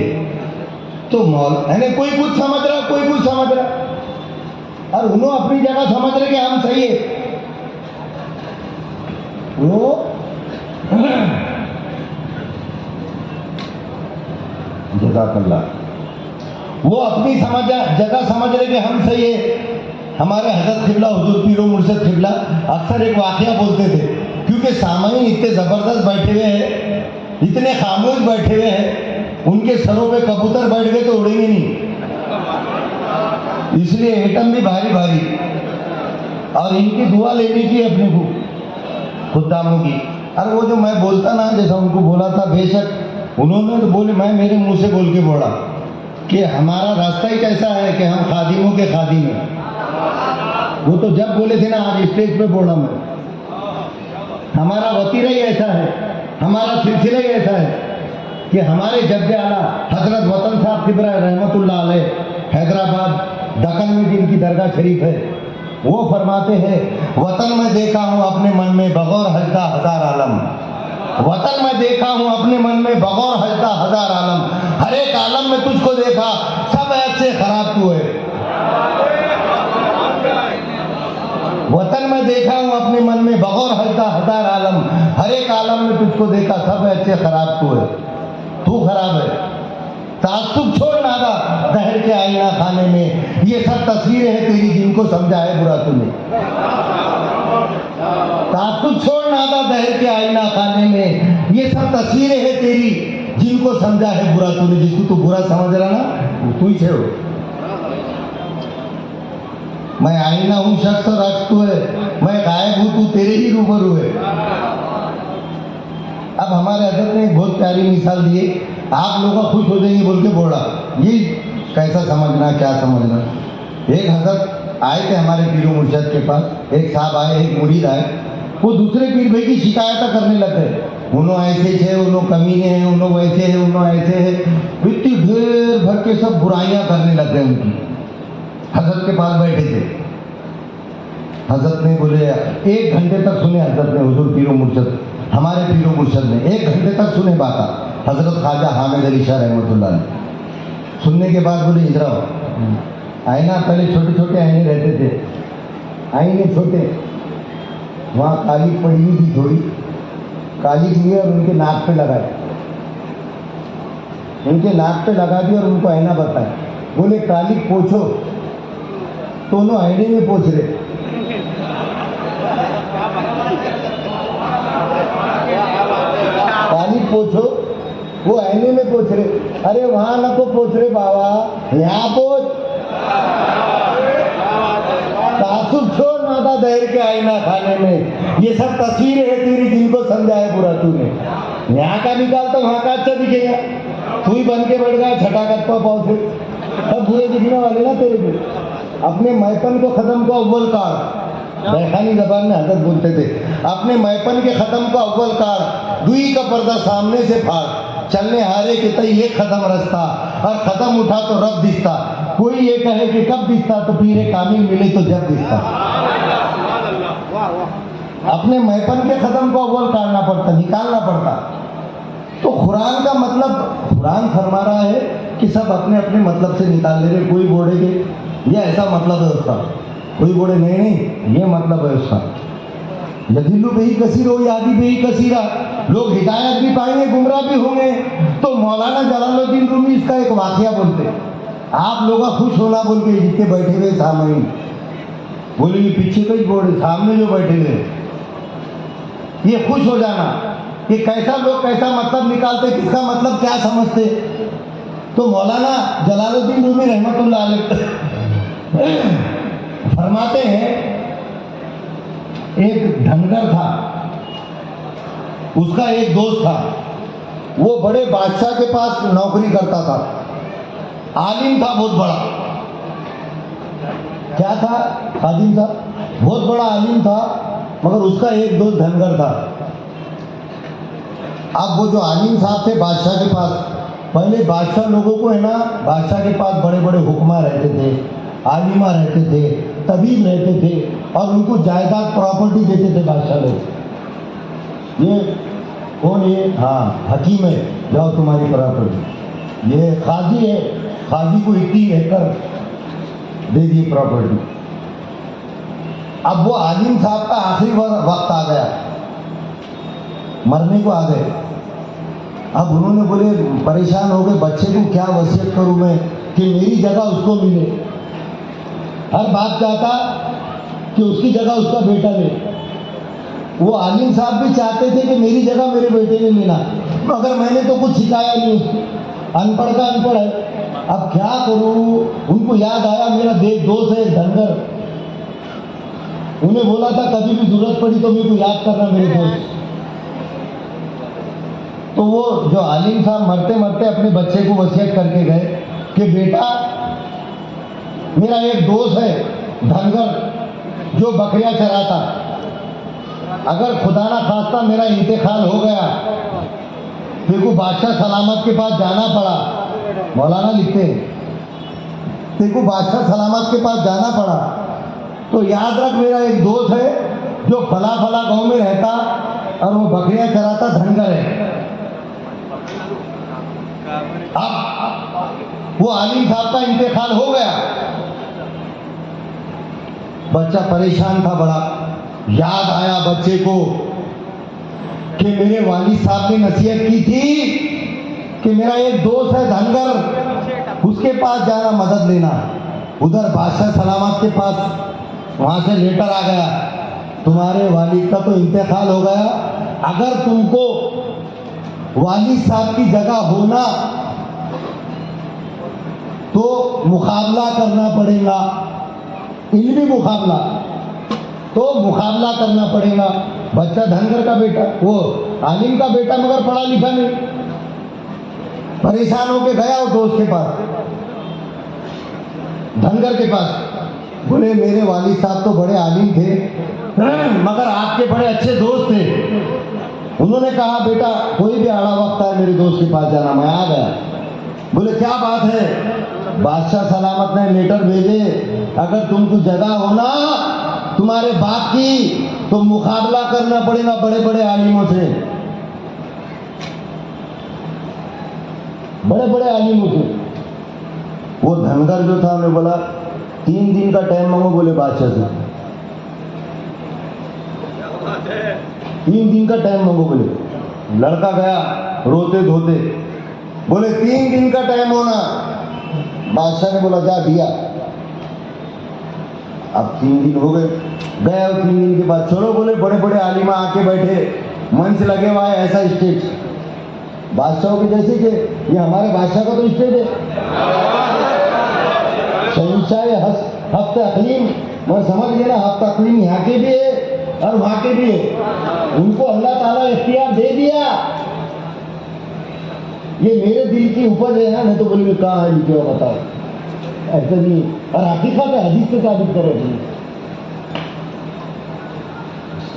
तो मौल यानी कोई कुछ समझ रहा, कोई कुछ समझ रहा, और उन्होंने अपनी जगह समझ रहे कि हम सही है। वो जज़ाकल्लाह, वो अपनी जगह समझ रहे कि हम सही है। हमारे हजरत क़िबला हुजूर पीर मुर्शिद क़िबला अक्सर एक वाक़या बोलते थे, क्योंकि सामाईन इतने ज़बरदस्त बैठे हुए हैं, इतने खामोश बैठे हुए हैं, उनके सरों पे कबूतर बैठ गए तो उड़ेंगे नहीं, इसलिए एटम भी भारी भारी। और इनकी दुआ लेनी की अपने को खुदामों की। और वो जो मैं बोलता ना, जैसा उनको बोला था, बेशक उन्होंने तो बोले, मैं मेरे मुंह से बोल के बोला कि हमारा रास्ता ही कैसा है कि हम खादिमों के खादिम हैं। वो तो जब बोले थे ना, आज स्टेज पे बोला मैं, हमारा वतीरा ही ऐसा है, हमारा सिलसिला ही ऐसा है कि हमारे जद्दे आला हजरत वतन साहब किबरा रहमतुल्लाह अलैह, हैदराबाद दक्कन में जिनकी दरगाह शरीफ है, वो फरमाते हैं, वतन में देखा हूँ अपने मन में बगौर हज का हजार आलम। वतन में देखा हूँ अपने मन में बगौर हज का हजार आलम। हर एक आलम में तुझको देखा, सब ऐप से खराब तू है। वतन में देखा हूँ अपने मन में बगौर हज का हजार आलम। हर एक आलम में तुझको देखा, सब ऐप से खराब तू है, तू खराब है। तासुब छोड़ नादा दहर के आईना खाने में, ये सब तस्वीरें हैं तेरी जिनको समझा है बुरा तूने। तासुब छोड़ नादा दहर के आईना खाने में, ये सब तस्वीरें हैं तेरी जिनको समझा है बुरा तूने। जिसको तू बुरा समझ रहा ना, तू ही थे हो। मैं आईना हूँ, शख्स और अक्स तू है, मैं गायब हूँ, तू तेरे ही रूबरू है। अब हमारे हजरत ने एक बहुत प्यारी मिसाल दी, आप लोग खुश हो जाएंगे बोल के बोला, ये कैसा समझना, क्या समझना। एक हजरत आए थे हमारे पीर मुर्शिद के पास, एक साहब आए, एक मुरीद आए, वो दूसरे पीर भाई की शिकायत करने लग गए, उन्होंने ऐसे थे, उन्होंने कमीने हैं, उन्होंने वैसे हैं, उन्होंने ऐसे हैं, इतनी ढेर भर के सब बुराइयां करने लग गए उनकी। हजरत के पास बैठे थे, हजरत ने बोले, 1 घंटे तक सुने हजरत ने, हुजूर पीर मुर्शिद, हमारे पीर मुर्शिद ने 1 घंटे तक सुने बात। हजरत ख्वाजा हामिद अली शाह रहमतुल्लाह ने सुनने के बाद बोले, इधर आओ। आईना, पहले छोटे छोटे आईने रहते थे, आईने छोटे, वहाँ काली पड़ी हुई थी, थोड़ी काली लिए और उनके नाक पे लगाए, उनके नाक पे लगा दिया और उनको आईना बताया। बोले काली पोछो, दोनों आईने में पोछ रहे। काली पोछो, वो आईने में पोछ रहे। अरे वहां ना तो पोछ रहे बाबा, यहाँ पोछ। तासुब छोड़ नादा दहर के आईना खाने में, ये सब तस्वीरें हैं तेरी जिनको समझा है बुरा तूने। यहाँ का निकाल तो वहाँ का अच्छा दिखेगा, तू ही बन के बैठ गया छटाकत पर पाँव से, सब बुरे दिखने वाले ना तेरे को। अपने मैपन को खत्म को अव्वल काट, बैखानी जबान में हजरत बोलते थे, अपने मैपन के खत्म को अव्वल काट, दुई का पर्दा सामने से फाड़, चलने हारे के तई ये खत्म रास्ता, और खत्म उठा तो रब दिखता। कोई ये कहे कि कब दिखता, तो पीरे कामिल मिले तो जब दिखता। अपने मैपन के कदम को अव्वल काटना पड़ता, निकालना पड़ता। तो कुरान का मतलब, कुरान फरमा रहा है कि सब अपने अपने मतलब से निकाल ले रहे, कोई बोलेंगे ये ऐसा मतलब है उसका, कोई बोले नहीं नहीं ये मतलब है उसका। यदिल्लु बिही कसीर हो यादी बिही कसीरा, लोग हिदायत भी पाएंगे गुमराह भी होंगे। तो मौलाना जलालुद्दीन रूमी इसका एक वाकया बोलते, आप लोग खुश होना बोल के जितने बैठे हुए सामने, बोले ये पीछे कई बोले सामने जो बैठे हुए, ये खुश हो जाना कि कैसा लोग कैसा मतलब निकालते, किसका मतलब क्या समझते। तो मौलाना जलालुद्दीन रूमी रहमतुल्लाह अलैह फरमाते हैं, एक धनगर था, उसका एक दोस्त था, वो बड़े बादशाह के पास नौकरी करता था, आलिम था बहुत बड़ा। क्या था? खादिम था, बहुत बड़ा आलिम था, मगर उसका एक दोस्त धनगर था। अब वो जो आलिम साहब थे बादशाह के पास, पहले बादशाह लोगों को है ना, बादशाह के पास बड़े बड़े हुक्मा रहते थे, आलिमा रहते थे, तबीब रहते थे, और उनको जायदाद प्रॉपर्टी देते थे बादशाह लोग। ये कौन? ये हाँ हकीम है, जाओ तुम्हारी प्रॉपर्टी। ये काजी है, काजी को इतनी एकड़ दे दी प्रॉपर्टी। अब वो आलिम साहब का आखिरी वक्त आ गया, मरने को आ गए। अब उन्होंने बोले, परेशान हो गए, बच्चे को क्या वसीयत करूं मैं कि मेरी जगह उसको मिले। हर बाप चाहता कि उसकी जगह उसका बेटा ले। वो आलिम साहब भी चाहते थे कि मेरी जगह मेरे बेटे ने लेना, मगर मैंने तो कुछ सिखाया नहीं उसको, अनपढ़ का अनपढ़ है। अब क्या करूं? उनको याद आया मेरा दोस्त है धनगर, उन्हें बोला था कभी भी जरूरत पड़ी तो मेरे को याद करना मेरे दोस्त। तो वो जो आलिम साहब मरते मरते अपने बच्चे को वसीयत करके गए कि बेटा, मेरा एक दोस्त है धनगर जो बकरियां चराता, अगर खुदा ना खास्ता मेरा इंतकाल हो गया, तेरे को बादशाह सलामत के पास जाना पड़ा, मौलाना लिखते हैं, तेरे को बादशाह सलामत के पास जाना पड़ा, तो याद रख मेरा एक दोस्त है जो फला फला गांव में रहता और वो बकरियां चराता, धनगर है। अब वो आलिम साहब का इंतकाल हो गया, बच्चा परेशान था बड़ा। याद आया बच्चे को कि मेरे वालिद साहब ने नसीहत की थी कि मेरा एक दोस्त है धनगर, उसके पास जाना मदद लेना। उधर बादशाह सलामत के पास वहां से लेटर आ गया, तुम्हारे वालिद का तो इंतकाल हो गया, अगर तुमको वालिद साहब की जगह होना तो मुकाबला करना पड़ेगा, इल्मी मुकाबला, तो मुकाबला करना पड़ेगा। बच्चा धनगर का बेटा, वो आलिम का बेटा, मगर पढ़ा लिखा नहीं। परेशान होके गया वो दोस्त के पास, धनगर के पास। बोले मेरे वालिद साहब तो बड़े आलिम थे, मगर आपके बड़े अच्छे दोस्त थे। उन्होंने कहा बेटा कोई भी आड़ा वक्त है मेरे दोस्त के पास जाना। मैं आ गया। बोले क्या बात है? बादशाह सलामत ने लेटर भेजे, अगर तुमको जगह होना तुम्हारे बाप की तो मुकाबला करना पड़ेगा बड़े बड़े आलिमों से, बड़े बड़े आलिमों से। वो धनगर जो था, मैं बोला 3 दिन का टाइम मांगो, बोले बादशाह से 3 दिन का टाइम मांगो। बोले लड़का गया रोते धोते, बोले 3 दिन का टाइम होना। बादशाह ने बोला जा दिया। अब 3 दिन हो गए, गया 3 दिन के बाद चलो, बोले बड़े बड़े आलिमा आके बैठे, मंच लगे हुआ है, ऐसा स्टेज बादशाहों के जैसे कि ये हमारे बादशाह का तो स्टेज है, शहंशाह हफ्ते अकलीम, मैं समझ गया ना, हफ्ता अकलीम यहाँ के भी है और वहाँ के भी है। उनको अल्लाह ताला इख्तियार दे दिया। ये मेरे दिल की उपज है ना, नहीं तो बोले कहाँ है लिखे हुआ बताओ, ऐसा नहीं। और हकीकत है, हदीस से साबित करो।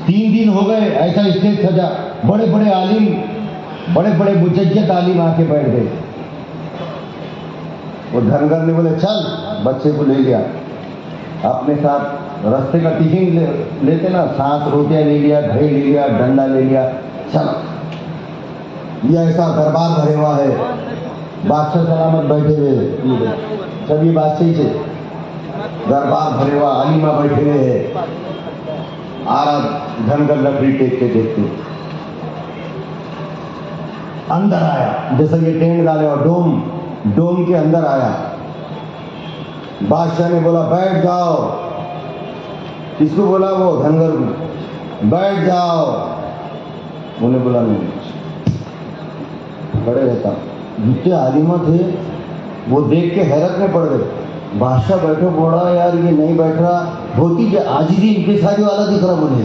3 दिन हो गए, ऐसा स्टेज सजा, बड़े बड़े आलिम, बड़े बड़े मुजज्जद आलिम आके बैठ गए। वो धनगर ने बोले चल, बच्चे को ले लिया अपने साथ, रास्ते का टिफिन लेते ना, 7 रोटियां ले लिया, दही ले लिया, डंडा ले लिया, सब ये ऐसा दरबार भरे हुआ है। बादशाह सलामत बैठे हुए, सभी बादशाही से दरबार भरे हुआ, आलिमा बैठे हुए है। धनगर लकड़ी टेकते देखते अंदर आया, जैसे ये टेंट डाले और डोम के अंदर आया। बादशाह ने बोला बैठ जाओ, किसको बोला? वो धनगर को, बैठ जाओ। उन्हें बोला नहीं, खड़े रहता। जितने आलिमा थे वो देख के हैरत में पड़ गए। बादशाह बैठो, बोला यार ये नहीं बैठ रहा, होती जो आजिजी इंकिसारी वाला दिख रहा, बोले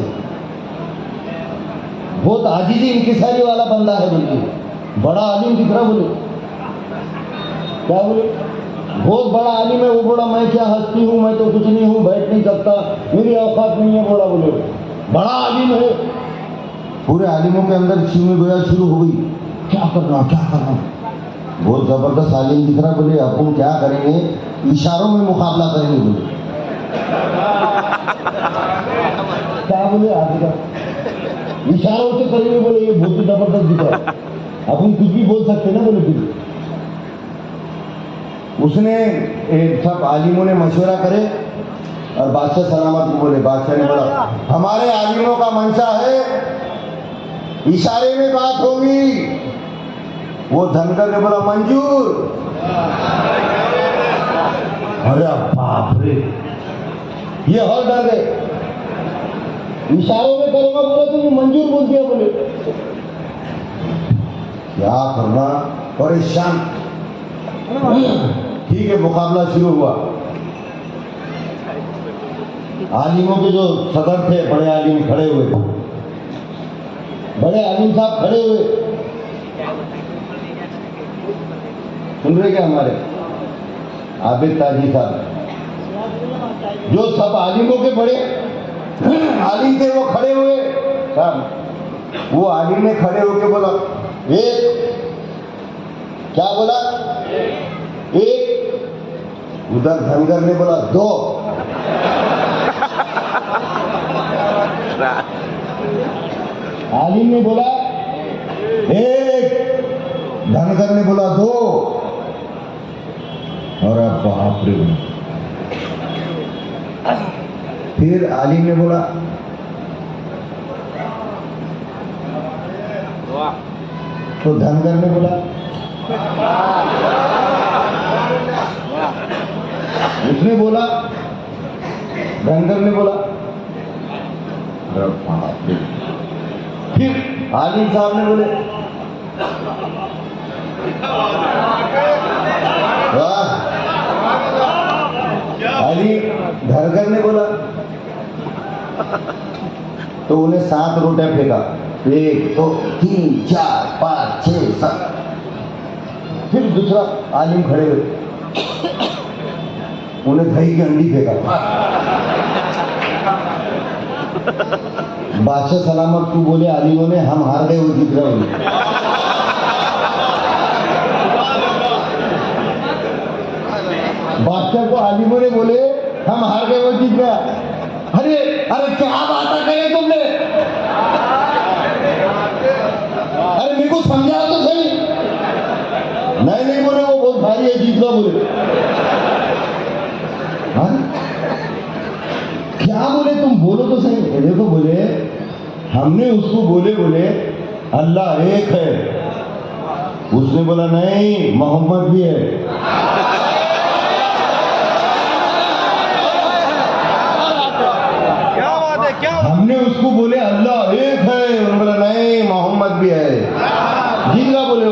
बहुत आजिजी इंकिसारी वाला बंदा है, बोले बड़ा आलिम दिख रहा, बोले क्या? बोले बहुत बड़ा आलिम है। वो बोला मैं क्या हस्ती हूँ, मैं तो कुछ नहीं हूँ, बैठ नहीं सकता, मेरी औकात नहीं है। बोला बोले बड़ा आलिम है। पूरे आलिमों के अंदर चीनी गोया शुरू हो गई, क्या करना क्या करना। बहुत जबरदस्त आलिम दिख रहा, बोले अपन क्या करेंगे, इशारों में मुकाबला करेंगे। बोले क्या? बोले आगे का इशारों से करेंगे। बोले ये बहुत ही जबरदस्त दिख रहा, अपन कुछ भी बोल सकते ना। बोले फिर उसने सब आलिमों ने मशवरा करे और बादशाह सलामत को बोले। बादशाह ने बोला हमारे आलिमों का मंशा है इशारे में बात होगी। वो धनगर ने बोला मंजूर। अरे बाप रे, ये और डर गए। इशारों में करूंगा बोले तो मंजूर बोल दिया। बोले क्या करना, परेशान। ठीक है, मुकाबला शुरू हुआ। आलिमों के जो सदर थे, बड़े आलिम खड़े हुए, बड़े आलिम साहब खड़े हुए। सुन रहे क्या? हमारे आबिद ताजी साहब, जो सब आलिमों के बड़े आलिम थे, वो खड़े हुए। साहब वो आलिम ने खड़े होके बोला एक, क्या बोला? एक। उधर धनगर ने बोला 2। आलिम ने बोला 1, धनगर ने बोला 2। और अब बाप रे, फिर आलिम ने बोला तो धनगर ने बोला, उसने बोला, धनगर ने बोला। फिर आलिम साहब ने बोले वाह। अली धनगर ने बोला तो उन्हें 7 रोटियां फेंका, 1 2 3 4 5 6 7। फिर दूसरा आलिम खड़े हुए, उन्हें दही की अंडी फेंका। बादशाह सलामत को बोले आलिमों ने हम हार गए, वो जीत रहे। बादशाह को आलिमों ने बोले हम हार गए, वो जीत गया। अरे अरे क्या बात करे तुमने, अरे मेरे को समझाओ तो सही। नहीं बोले वो बहुत भारी है, जीत लो। बोले हाँ क्या? बोले तुम बोलो तो सही। देखो बोले हमने उसको बोले अल्लाह एक है। उसने बोला नहीं, मोहम्मद भी है। हमने उसको बोले अल्लाह एक है, उन्होंने बोला नहीं, मोहम्मद भी है। जीत गया। बोले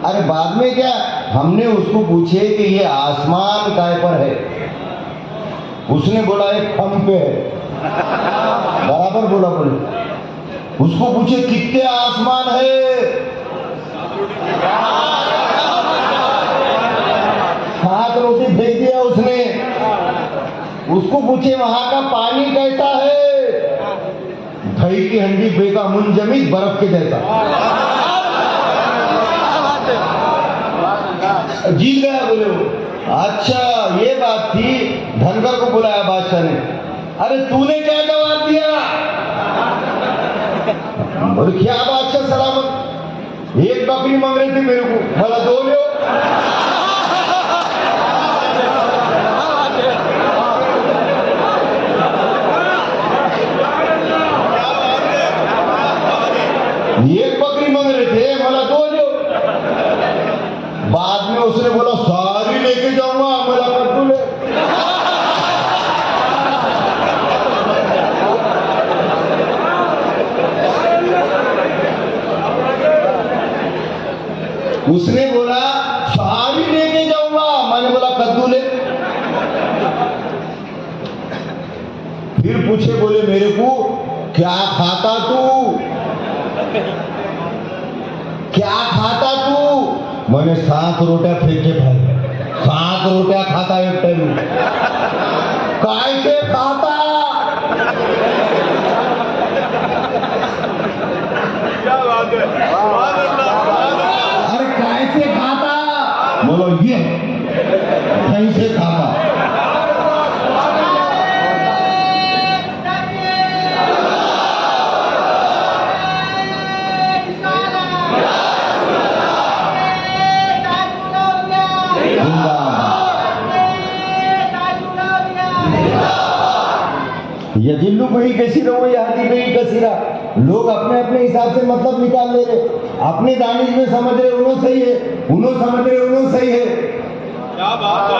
अरे बाद में क्या, हमने उसको पूछे कि ये आसमान काय पर है, उसने बोला एक खम्भ पे है। बराबर बोला। बोले उसको पूछे कितने आसमान है, 7 रोटी फेंक दिया उसने। उसको पूछे वहां का पानी कैसा है, दही की हंडी फेंका, मुंजमिद बर्फ के जैसा। जीत गया। बोले अच्छा ये बात थी। धनगर को बुलाया बादशाह ने। अरे तूने क्या जवाब दिया? बोले क्या बादशाह सलामत, एक बकरी मांग रही थी मेरे को, बोला दो लो। एक बकरी मांग रहे थे, बोला दो लो। बाद में उसने बोला सारी लेके जाऊंगा, बोला कद्दू ले। उसने बोला सारी लेके जाऊंगा, मैंने बोला कद्दू ले। फिर पूछे, बोले मेरे को क्या खाता तू, क्या खाता तू? मैंने 7 रोटियां फेंके भाई, 7 रोटियां खाता एक टाइम। काय से खाता? क्या बात है, सुभान अल्लाह। अरे काय से खाता? बोलो ये कहीं से खाता। यजिल्लू गई कैसी रहो, यादी गई कसीरा। लोग अपने अपने हिसाब से मतलब निकाल ले रहे, अपने दानिश में समझ रहे उन्हों सही है, उन्हों समझ रहे उन्हों सही है। क्या बात है,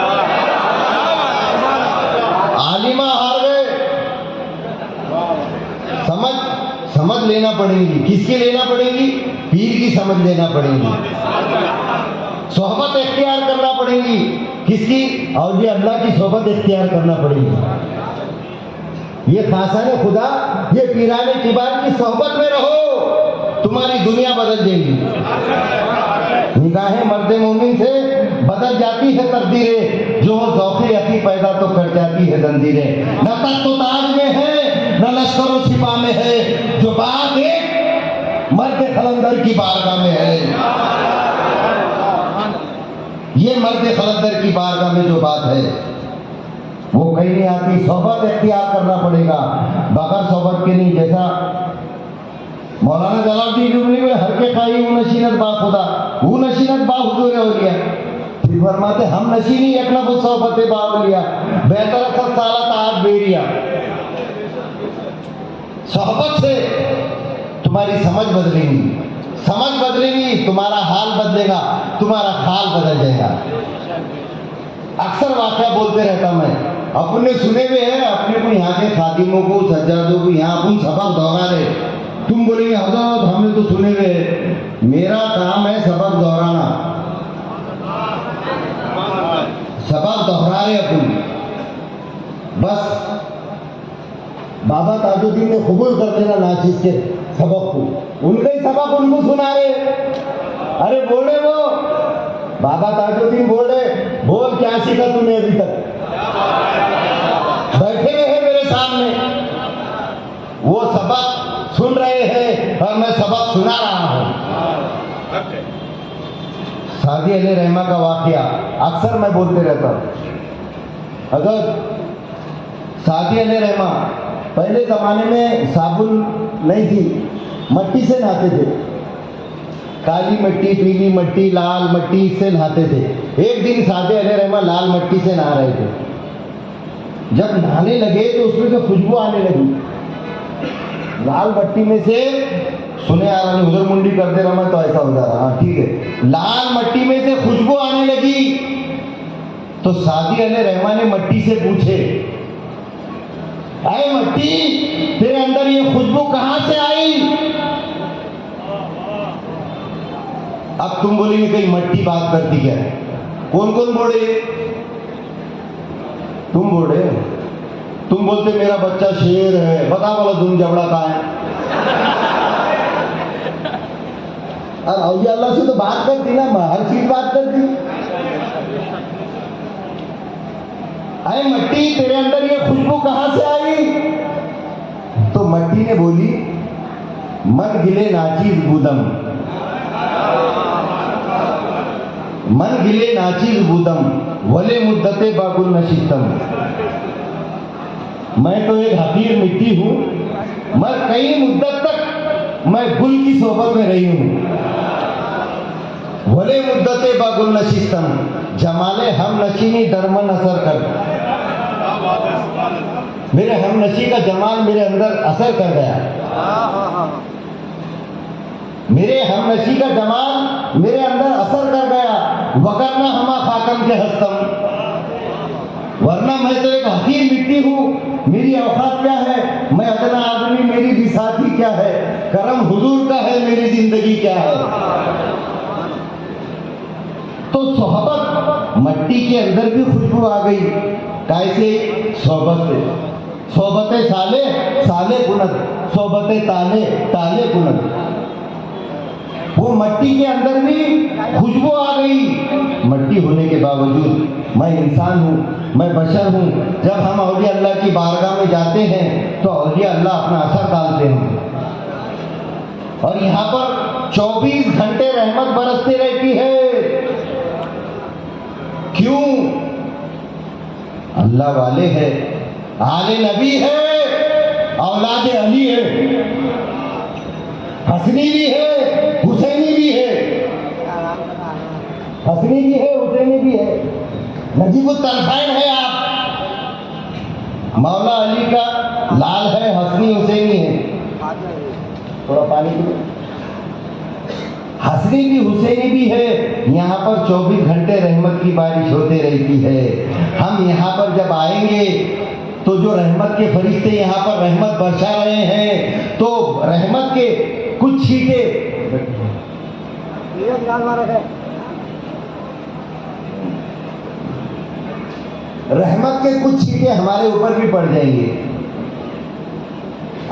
आलिमा हार गए। समझ समझ लेना पड़ेगी। किसकी लेना पड़ेगी? पीर की समझ लेना पड़ेगी। सोहबत इख्तियार करना पड़ेगी। किसकी? और ये अल्लाह की सोहबत इख्तियार करना पड़ेगी। ये खासान खुदा, ये पीराने किबार की सोहबत में रहो, तुम्हारी दुनिया बदल जाएगी। निगाहें मर्द मोमिन से बदल जाती है तकदीरें, जो ज़ौक़े यकी पैदा तो कर जाती है जंजीरें। न तख्त तो ताज में है, न लश्कर व सिपा में है, जो बात एक मर्द खलंदर की बारगाह में है। ये मर्द खलंदर की बारगाह में जो बात है वो कहीं नहीं आती। सोहबत इख्तियार करना पड़ेगा, बगैर सोहबत के नहीं। जैसा मौलाना जलालुद्दीन रुमी में हर के खाई वो नशीनत बा खुदा, वो नशीनत बा हुजूर औलिया। फिर फरमाते हम नशीनी एक नफस सोहबत बावलिया, बेहतर असद सालत आज बेरिया। सोहबत से तुम्हारी समझ बदलेगी, समझ बदलेगी, तुम्हारा हाल बदलेगा, तुम्हारा हाल बदल जाएगा। अक्सर वाक़या बोलते रहता मैं, अपने सुने हुए हैं, अपने को यहाँ के खादिमों को, सज्जादों को यहाँ अपन सबक दोहरा रहे। तुम बोलेंगे हजरत हमने तो सुने हुए हैं। मेरा काम है सबक दोहराना, सबक दोहरा रहे अपन। बस बाबा ताजुद्दीन ने कबूल कर देना नाचिस के सबक को, उनका ही सबक उनको सुना रहे। अरे बोले वो बाबा ताजुद्दीन बोल रहे, बोल क्या सीखा तूने अभी तक? बैठे हुए हैं मेरे सामने, वो सबक सुन रहे हैं और मैं सबक सुना रहा हूं। सादी अली रहमा का वाकया अक्सर मैं बोलते रहता हूं। अगर सादी अली रहमा पहले जमाने में साबुन नहीं थी, मट्टी से नहाते थे। काली मिट्टी, पीली मिट्टी, लाल मिट्टी से नहाते थे। एक दिन सादे अली रहमा लाल मिट्टी से नहा रहे थे। जब नहाने लगे तो उसमें से खुशबू आने लगी। लाल मिट्टी में से सुने आ रहा, उधर मुंडी कर दे रहा मैं तो ऐसा हो जा रहा। हाँ ठीक है। लाल मिट्टी में से खुशबू आने लगी तो सादी अली रहमा ने मिट्टी से पूछे, अरे मिट्टी तेरे अंदर ये खुशबू कहां से आई? अब तुम बोलेंगे कहीं मिट्टी बात करती क्या? कौन कौन बोले? तुम बोले, तुम बोलते मेरा बच्चा शेर है, बता बोला तुम जबड़ा कहाँ है? और औलिया अल्लाह से तो बात करती ना, हर चीज बात करती। अरे मिट्टी तेरे अंदर ये खुशबू कहां से आई? तो मिट्टी ने बोली, मन गिले नाचीज बूदम, मन गिले नाचीज बूदम, वले मुद्दते बागुल नशिस्तम, मैं तो एक हकीर मिट्टी हूँ, मैं कई मुद्दत तक मैं गुल की सोबत में रही हूँ। वले मुद्दते बागुल नशिस्तम, जमाले हम नशीनी दरमन असर कर, क्या बात है, सुभान अल्लाह। मेरे हम नशी का जमाल मेरे अंदर असर कर गया। मेरे हम नशी का जमाल मेरे अंदर असर कर गया। वगरना हमा खाकम के हस्तम, वरना मैं तो एक हकीर मिट्टी हूँ, मेरी औकात क्या है, मैं अदना आदमी, मेरी बिसाती क्या है, करम हुजूर का है, मेरी जिंदगी क्या है। तो सोहबत मट्टी के अंदर भी खुशबू आ गई। कैसे? सोहबत से। सोहबत साले साले कुनत, सोहबत ताले ताले कुनत, वो मट्टी के अंदर भी खुशबू आ गई। मट्टी होने के बावजूद मैं इंसान हूँ, मैं बशर हूँ। जब हम औलिया अल्लाह की बारगाह में जाते हैं तो औलिया अल्लाह अपना असर डालते हैं, और यहाँ पर 24 घंटे रहमत बरसती रहती है। क्यों? अल्लाह वाले है, आले नबी है, औलाद अली है, हसनी भी है, हुसैनी भी है, हसनी भी है, हुसैनी भी है, नजीबुल तरफैन है आप। मौला अली का लाल है, हसनी हुसैनी है। थोड़ा पानी पी। हसनी भी हुसैनी भी है। यहाँ पर 24 घंटे रहमत की बारिश होते रहती है। हम यहाँ पर जब आएंगे तो जो रहमत के फरिश्ते यहाँ पर रहमत बरसा रहे हैं, तो रहमत के कुछ छींटे रहमत के कुछ छींटे हमारे ऊपर भी पड़ जाएंगे।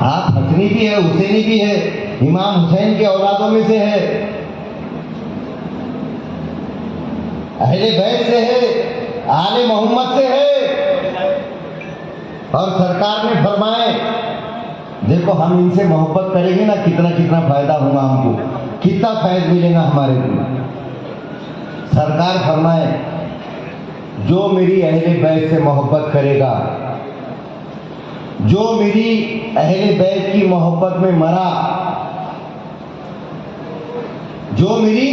आप हसनी भी है, हुसैनी भी है, इमाम हुसैन के औलादों में से है, अहले बैत से है, आले मोहम्मद से है। और सरकार ने फरमाए, देखो हम इनसे मोहब्बत करेंगे ना, कितना कितना फायदा होगा हमको, कितना फैज मिलेगा हमारे को। सरकार फरमाए, जो मेरी अहले बैत से मोहब्बत करेगा, जो मेरी अहले बैत की मोहब्बत में मरा, जो मेरी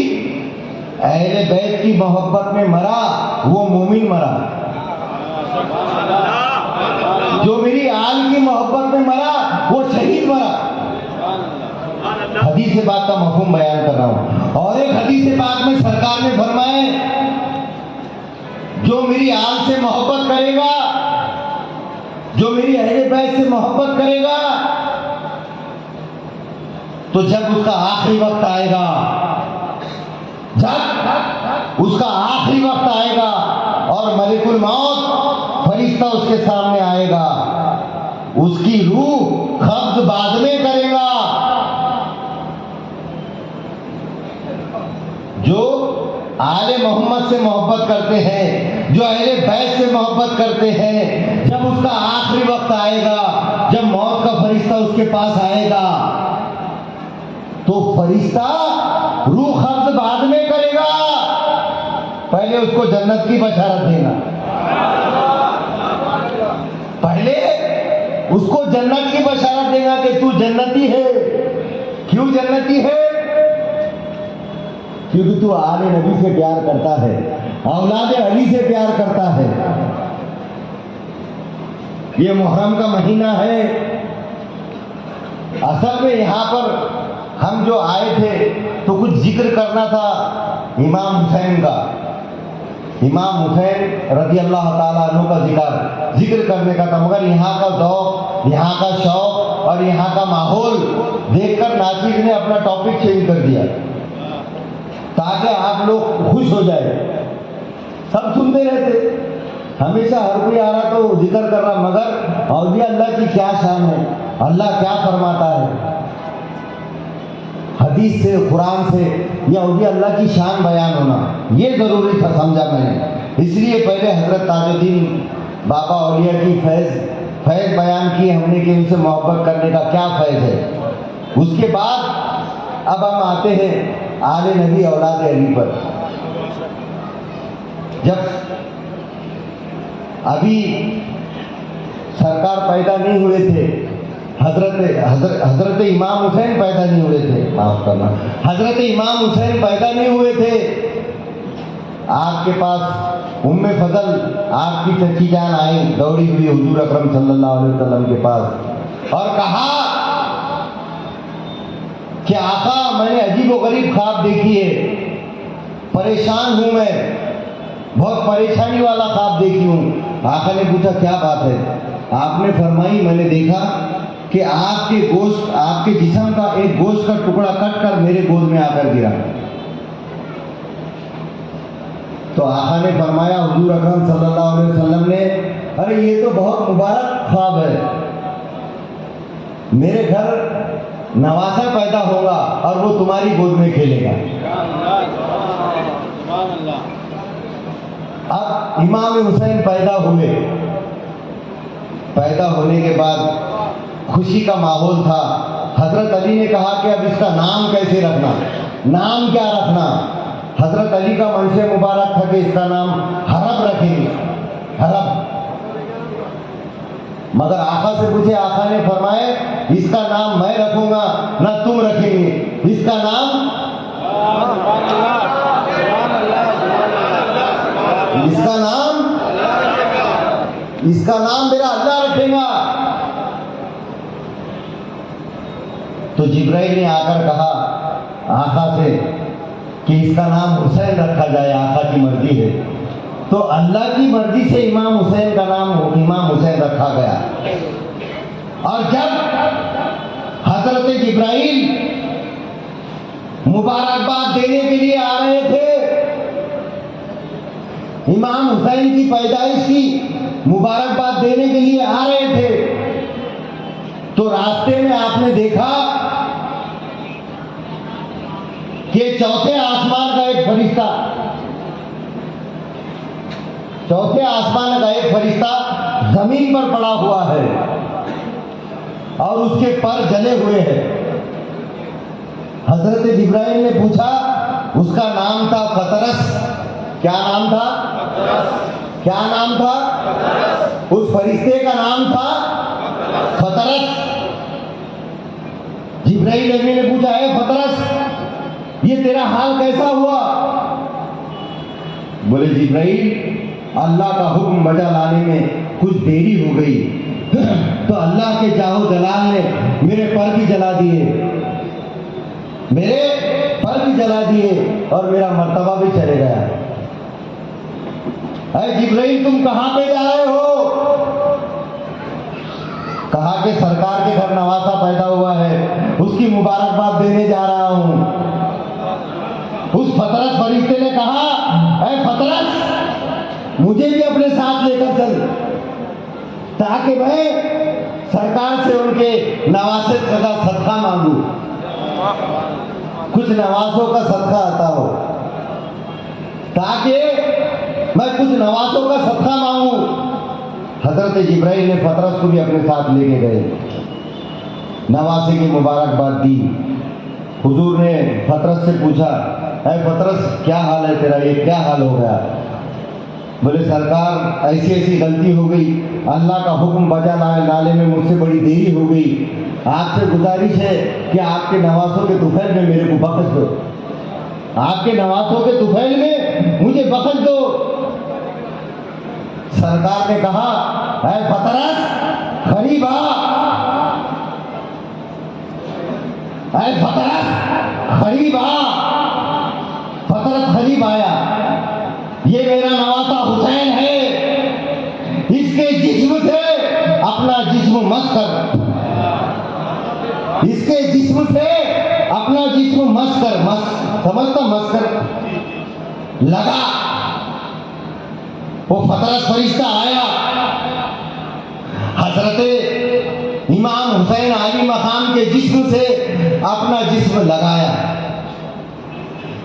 अहले बैत की मोहब्बत में मरा, वो मोमिन मरा। जो मेरी आल की मोहब्बत में मरा, वो शहीद मरा। हदीस बात का मफहूम बयान कर रहा हूं। और एक हदीस बात में सरकार ने फरमाए, जो मेरी आल से मोहब्बत करेगा, जो मेरी अहले बैत से मोहब्बत करेगा, तो जब उसका आखिरी वक्त आएगा, जब उसका आखिरी वक्त आएगा और मलिकुल मौत फरिश्ता उसके सामने आएगा, उसकी रूह कब्ज बाद में करेगा। जो आले मोहम्मद से मोहब्बत करते हैं, जो अहले बैत से मोहब्बत करते हैं, जब उसका आखिरी वक्त आएगा, जब मौत का फरिश्ता उसके पास आएगा, तो फरिश्ता रूह कब्ज बाद में करेगा, पहले उसको जन्नत की बशारत देना, पहले उसको जन्नत की बशारत देगा कि तू जन्नती है। क्यों जन्नती है? क्योंकि तू आले नबी से प्यार करता है, औलाद अली से प्यार करता है। ये मुहर्रम का महीना है। असल में यहाँ पर हम जो आए थे तो कुछ जिक्र करना था इमाम हुसैन का। इमाम हुसैन रज़ी अल्लाह ताला अन्हु का जिक्र करने का था, मगर यहाँ का ज़ौक़, यहाँ का शौक़ और यहाँ का माहौल देखकर नासिर ने अपना टॉपिक चेंज कर दिया, ताकि आप लोग खुश हो जाए। सब सुनते रहते, हमेशा हर कोई आ रहा तो जिक्र कर रहा, मगर औलिया अल्लाह की क्या शान है, अल्लाह क्या फरमाता है, हदीस से, कुरान से या औलिया अल्लाह की शान बयान होना, ये ज़रूरी था, समझा मैंने। इसलिए पहले हज़रत ताजुद्दीन बाबा औलिया की फैज़ बयान की हमने कि उनसे मोहब्बत करने का क्या फैज़ है। उसके बाद अब हम आते हैं आले नबी औलाद अली पर। जब अभी सरकार पैदा नहीं हुए थे, हजरत इमाम हुसैन पैदा नहीं हुए थे, माफ करना, हजरत इमाम हुसैन पैदा नहीं हुए थे। आपके पास उम्मे फजल आपकी चची जान आई दौड़ी हुई हुजूर अकरम सल्लल्लाहु अलैहि वसल्लम के पास और कहा कि आका मैंने अजीब व गरीब ख्वाब देखी है, परेशान हूं मैं, बहुत परेशानी वाला ख्वाब देखी हूं। आका ने पूछा क्या बात है? आपने फरमाई मैंने देखा कि आपके गोश्त, आपके जिस्म का एक गोश्त का टुकड़ा कट कर मेरे गोद में आकर गिरा। तो आका ने फरमाया, हुजूर अकरम सल्लल्लाहु अलैहि वसल्लम ने, अरे ये तो बहुत मुबारक ख्वाब है, मेरे घर नवासा पैदा होगा और वो तुम्हारी गोद में खेलेगा। अब इमाम हुसैन पैदा हुए, पैदा होने के बाद खुशी का माहौल था। हजरत अली ने कहा कि अब इसका नाम कैसे रखना, नाम क्या रखना? हजरत अली का मंशे मुबारक था कि इसका नाम हरब रखेंगे, हरब। मगर आका से पूछे, आका ने फरमाया इसका नाम मैं रखूंगा ना तुम रखेंगे, इसका नाम इसका नाम मेरा अल्लाह रखेगा। तो जिब्राइल ने आकर कहा आका से कि इसका नाम हुसैन रखा जाए, आका की मर्जी है। तो अल्लाह की मर्जी से इमाम हुसैन का नाम इमाम हुसैन रखा गया। और जब हजरत जिब्राइल मुबारकबाद देने के लिए आ रहे थे, इमाम हुसैन की पैदाइश की मुबारकबाद देने के लिए आ रहे थे, तो रास्ते में आपने देखा कि चौथे आसमान का एक फरिश्ता, चौथे आसमान का एक फरिश्ता जमीन पर पड़ा हुआ है और उसके पर जले हुए हैं। हजरत जिब्राइल ने पूछा, उसका नाम था फतरस। क्या नाम था? क्या नाम था? उस फरिश्ते का नाम था फतरस। जिब्राइल नबी ने पूछा, है फतरस ये तेरा हाल कैसा हुआ? बोले जिब्राइल अल्लाह का हुक्म बजा लाने में कुछ देरी हो गई, तो अल्लाह के जाहो जलाल ने मेरे पर भी जला दिए, मेरे पर भी जला दिए और मेरा मर्तबा भी चले गया। अरे जिब्राइल तुम कहां पे जा रहे हो? कहा कि सरकार के घर नवासा पैदा हुआ है, उसकी मुबारकबाद देने जा रहा हूं। उस फतरस फरिश्ते ने कहा, अरे फतरस मुझे भी अपने साथ लेकर चल, ताकि मैं सरकार से उनके नवासे का सदका मांगू, कुछ नवासों का सदका आता हो, ताकि मैं कुछ नवासों का सदका मांगू। हजरत जिब्राइल ने फतरस को भी अपने साथ लेके गए, नवासे की मुबारकबाद दी। हुजूर ने फतरस से पूछा, ऐ फतरस क्या हाल है तेरा, ये क्या हाल हो गया? बोले सरकार ऐसी ऐसी गलती हो गई, अल्लाह का हुक्म बजा लाने में मुझसे बड़ी देरी हो गई, आपसे गुजारिश है कि आपके नवासों के तुफैल में मेरे को बख्श दो, आपके नवासों के तुफैल में मुझे बख्श दो। सरकार ने कहा, ऐ फतरस करीब आ, ऐ फतरस करीब आ। फतरस करीब आया, ये मेरा नवासा हुसैन है, इसके जिस्म से अपना जिस्म मस कर, इसके जिस्म से अपना जिस्म मस कर, मस समझता, मस कर लगा। वो फतरस फरिश्ता आया, हजरत इमाम हुसैन आली मकाम के जिस्म से अपना जिस्म लगाया।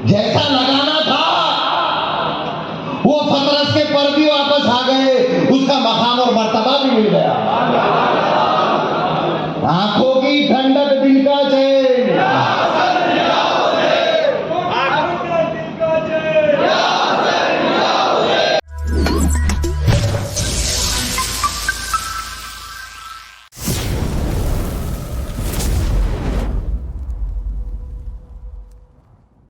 जैसा लगाना